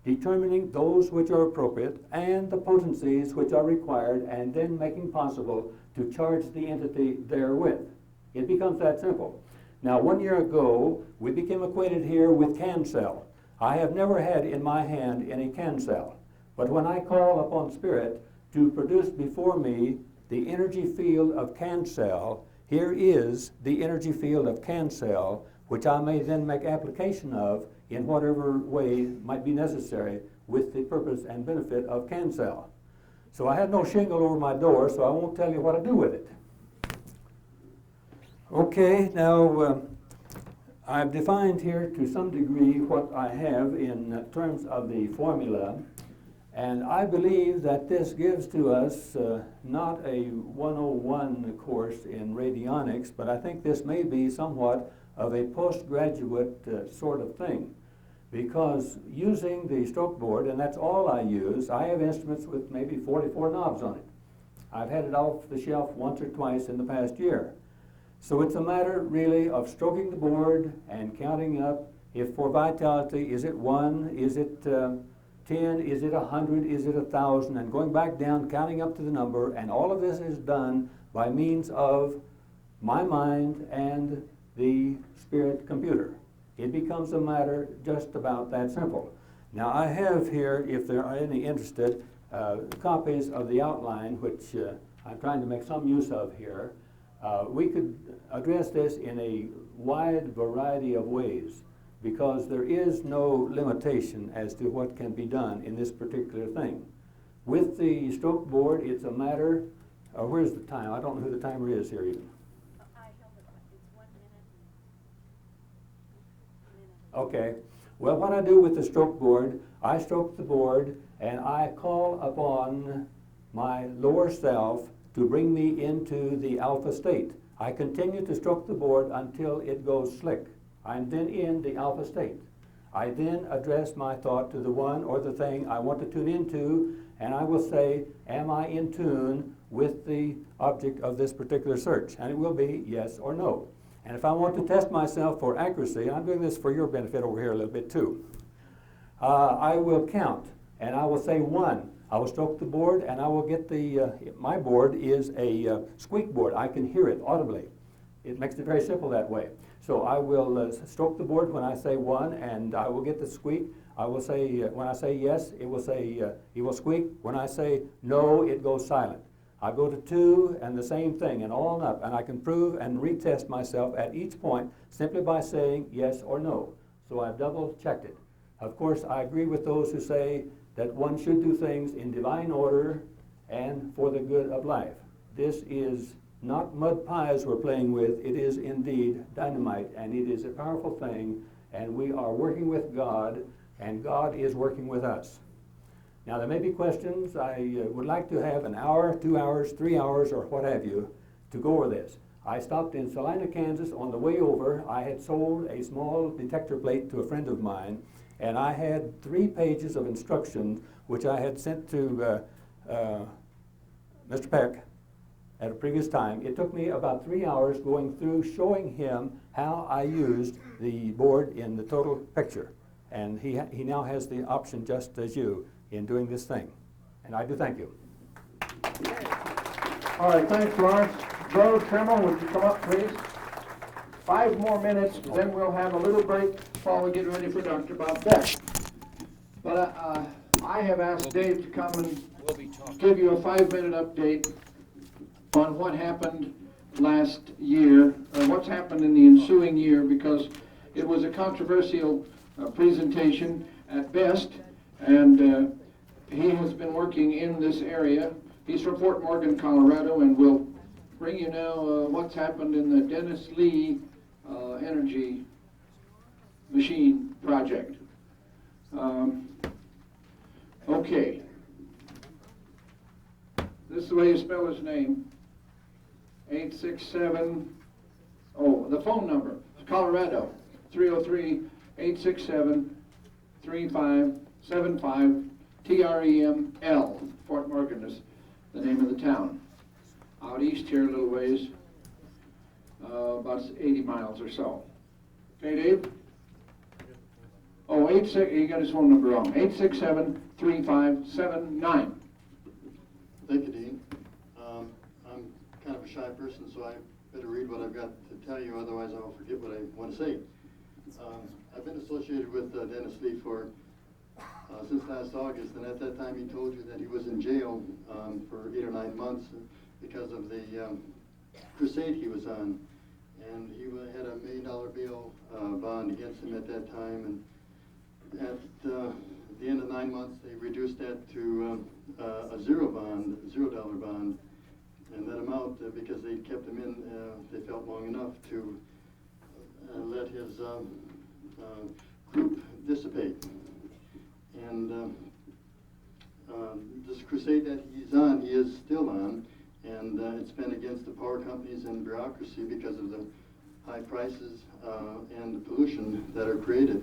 H: determining those which are appropriate and the potencies which are required, and then making possible to charge the entity therewith. It becomes that simple. Now, 1 year ago, we became acquainted here with CanCell. I have never had in my hand any CanCell, but when I call upon Spirit to produce before me the energy field of CanCell, here is the energy field of CanCell, which I may then make application of in whatever way might be necessary with the purpose and benefit of CanCell. So I have no shingle over my door, so I won't tell you what to do with it. Okay, now I've defined here to some degree what I have in terms of the formula, and I believe that this gives to us not a 101 course in radionics, but I think this may be somewhat of a postgraduate sort of thing. Because using the stroke board, and that's all I use, I have instruments with maybe 44 knobs on it. I've had it off the shelf once or twice in the past year. So it's a matter really of stroking the board and counting up. If for vitality, is it 1, is it 10, is it 100, is it 1,000, and going back down, counting up to the number, and all of this is done by means of my mind and the spirit computer. It becomes a matter just about that simple. Now I have here, if there are any interested, copies of the outline, which I'm trying to make some use of here. We could address this in a wide variety of ways because there is no limitation as to what can be done in this particular thing. With the stroke board, it's a matter, where's the time? I don't know who the timer is here even.
G: I held it, it's 1 minute.
H: Okay. Well, what I do with the stroke board, I stroke the board and I call upon my lower self to bring me into the alpha state. I continue to stroke the board until it goes slick. I'm then in the alpha state. I then address my thought to the one or the thing I want to tune into, and I will say, am I in tune with the object of this particular search? And it will be yes or no. And if I want to test myself for accuracy, and I'm doing this for your benefit over here a little bit too, I will count, and I will say 1. I will stroke the board, and I will get the, my board is a squeak board. I can hear it audibly. It makes it very simple that way. So I will stroke the board when I say 1, and I will get the squeak. I will say, when I say yes, it will say, it will squeak. When I say no, it goes silent. I go to 2, and the same thing, and all and up, and I can prove and retest myself at each point simply by saying yes or no. So I've double checked it. Of course, I agree with those who say that one should do things in divine order and for the good of life. This is not mud pies we're playing with. It is indeed dynamite, and it is a powerful thing, and we are working with God, and God is working with us. Now, there may be questions. I would like to have an hour, 2 hours, 3 hours, or what have you, to go over this. I stopped in Salina, Kansas. On the way over, I had sold a small detector plate to a friend of mine, and I had 3 pages of instructions which I had sent to Mr. Peck at a previous time. It took me about 3 hours going through showing him how I used the board in the total picture. And he now has the option, just as you, in doing this thing. And I do thank you.
A: All right, thanks, Lawrence. Joe Trimmer, would you come up, please? 5 more minutes, then we'll have a little break while we get ready for Dr. Bob Beck. But I have asked Dave to come and give you a 5-minute update on what happened last year, what's happened in the ensuing year, because it was a controversial presentation at best, and he has been working in this area. He's from Fort Morgan, Colorado, and will bring you now what's happened in the Dennis Lee energy machine project. Okay. This is the way you spell his name. 867, the phone number, Colorado, 303-867-3575, TREML, Fort Morgan is the name of the town. Out east here a little ways, about 80 miles or so. Okay, Dave? Oh, he got his phone number wrong, 867-3579.
I: Thank you, Dean. I'm kind of a shy person, so I better read what I've got to tell you, otherwise I'll forget what I want to say. I've been associated with Dennis Lee since last August, and at that time he told you that he was in jail for 8 or 9 months because of the crusade he was on. And he had $1 million bail bond against him at that time, and at the end of 9 months they reduced that to a $0 bond, and that amount, because they kept him in, they felt long enough to let his group dissipate. And this crusade that he's on, he is still on, and it's been against the power companies and bureaucracy because of the high prices and the pollution that are created.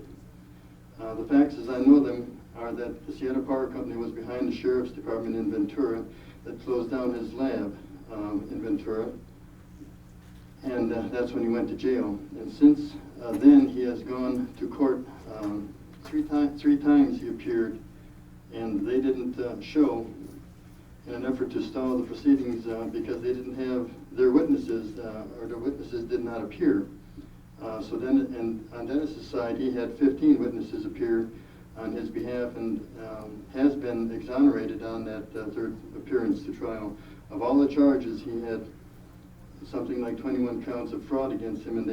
I: The facts as I know them are that the Seattle Power Company was behind the Sheriff's Department in Ventura that closed down his lab in Ventura, and that's when he went to jail. And since then he has gone to court three times he appeared, and they didn't show in an effort to stall the proceedings because they didn't have their witnesses, or their witnesses did not appear. So then, and on Dennis's side, he had 15 witnesses appear on his behalf, and has been exonerated on that third appearance to trial. Of all the charges, he had something like 21 counts of fraud against him, and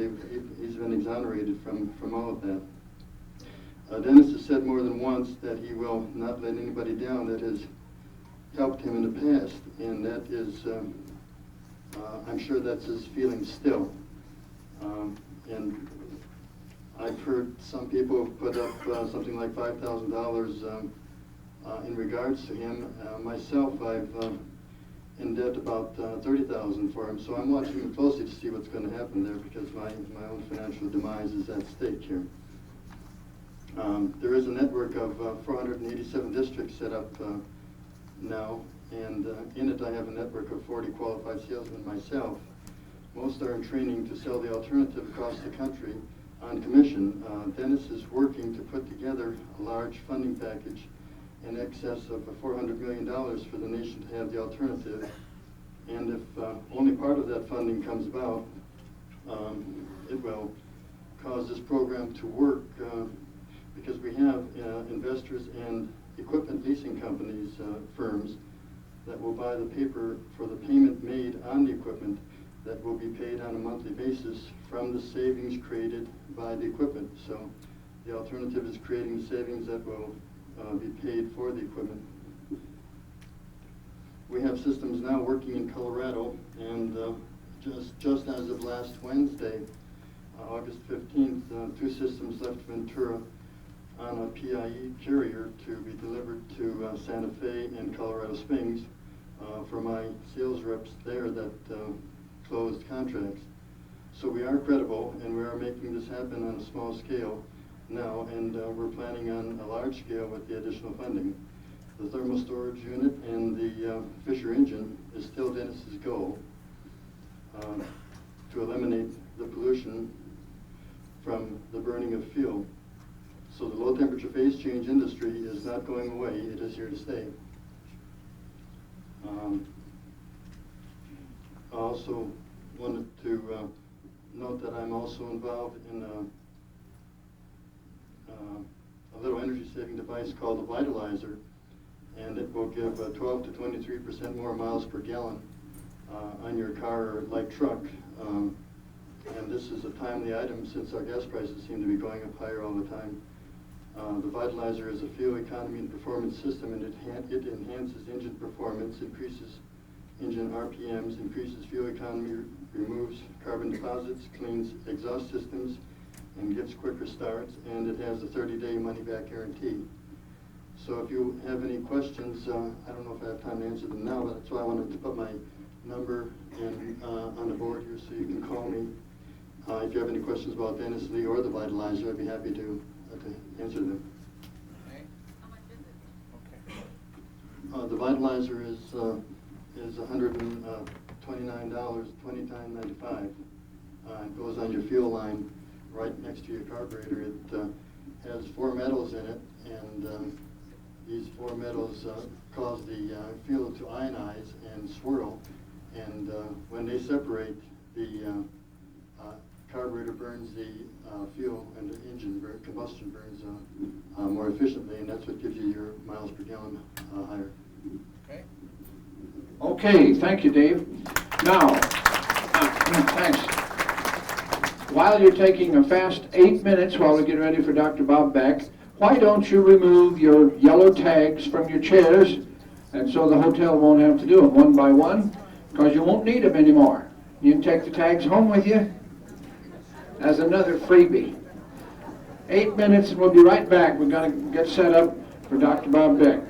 I: he's been exonerated from all of that. Dennis has said more than once that he will not let anybody down that has helped him in the past, and that is, I'm sure that's his feeling still. And I've heard some people put up something like $5,000 in regards to him. Myself, I've in debt about $30,000 for him, so I'm watching him closely to see what's going to happen there, because my own financial demise is at stake here. There is a network of 487 districts set up now, and in it I have a network of 40 qualified salesmen myself. Most are in training to sell the alternative across the country on commission. Dennis is working to put together a large funding package in excess of $400 million for the nation to have the alternative. And if only part of that funding comes about, it will cause this program to work, because we have investors and equipment leasing companies, firms, that will buy the paper for the payment made on the equipment that will be paid on a monthly basis from the savings created by the equipment. So the alternative is creating the savings that will be paid for the equipment. We have systems now working in Colorado, and just as of last Wednesday, August 15th, 2 systems left Ventura on a PIE carrier to be delivered to Santa Fe and Colorado Springs for my sales reps there that closed contracts. So we are credible, and we are making this happen on a small scale now, and we're planning on a large scale with the additional funding. The thermal storage unit and the Fisher engine is still Dennis's goal to eliminate the pollution from the burning of fuel. So the low temperature phase change industry is not going away, it is here to stay. I also wanted to note that I'm also involved in a little energy saving device called the Vitalizer, and it will give 12 to 23% more miles per gallon on your car or light truck. And this is a timely item since our gas prices seem to be going up higher all the time. The Vitalizer is a fuel economy and performance system, and it enhances engine performance, increases engine RPMs, increases fuel economy, removes carbon deposits, cleans exhaust systems, and gives quicker starts, and it has a 30-day money-back guarantee. So if you have any questions, I don't know if I have time to answer them now, but that's why I wanted to put my number in, on the board here so you can call me. If you have any questions about Dennis Lee or the Vitalizer, I'd be happy to answer them. The Vitalizer is $129, $29.95. It goes on your fuel line right next to your carburetor. It has 4 metals in it, and these 4 metals cause the fuel to ionize and swirl, and when they separate, the carburetor burns the fuel, and the engine combustion burns more efficiently, and that's what gives you your miles per gallon higher.
A: Okay, thank you, Dave. Now, thanks. While you're taking a fast 8 minutes while we get ready for Dr. Bob Beck, why don't you remove your yellow tags from your chairs, and so the hotel won't have to do them one by one, because you won't need them anymore. You can take the tags home with you as another freebie. 8 minutes and we'll be right back. We're going to get set up for Dr. Bob Beck.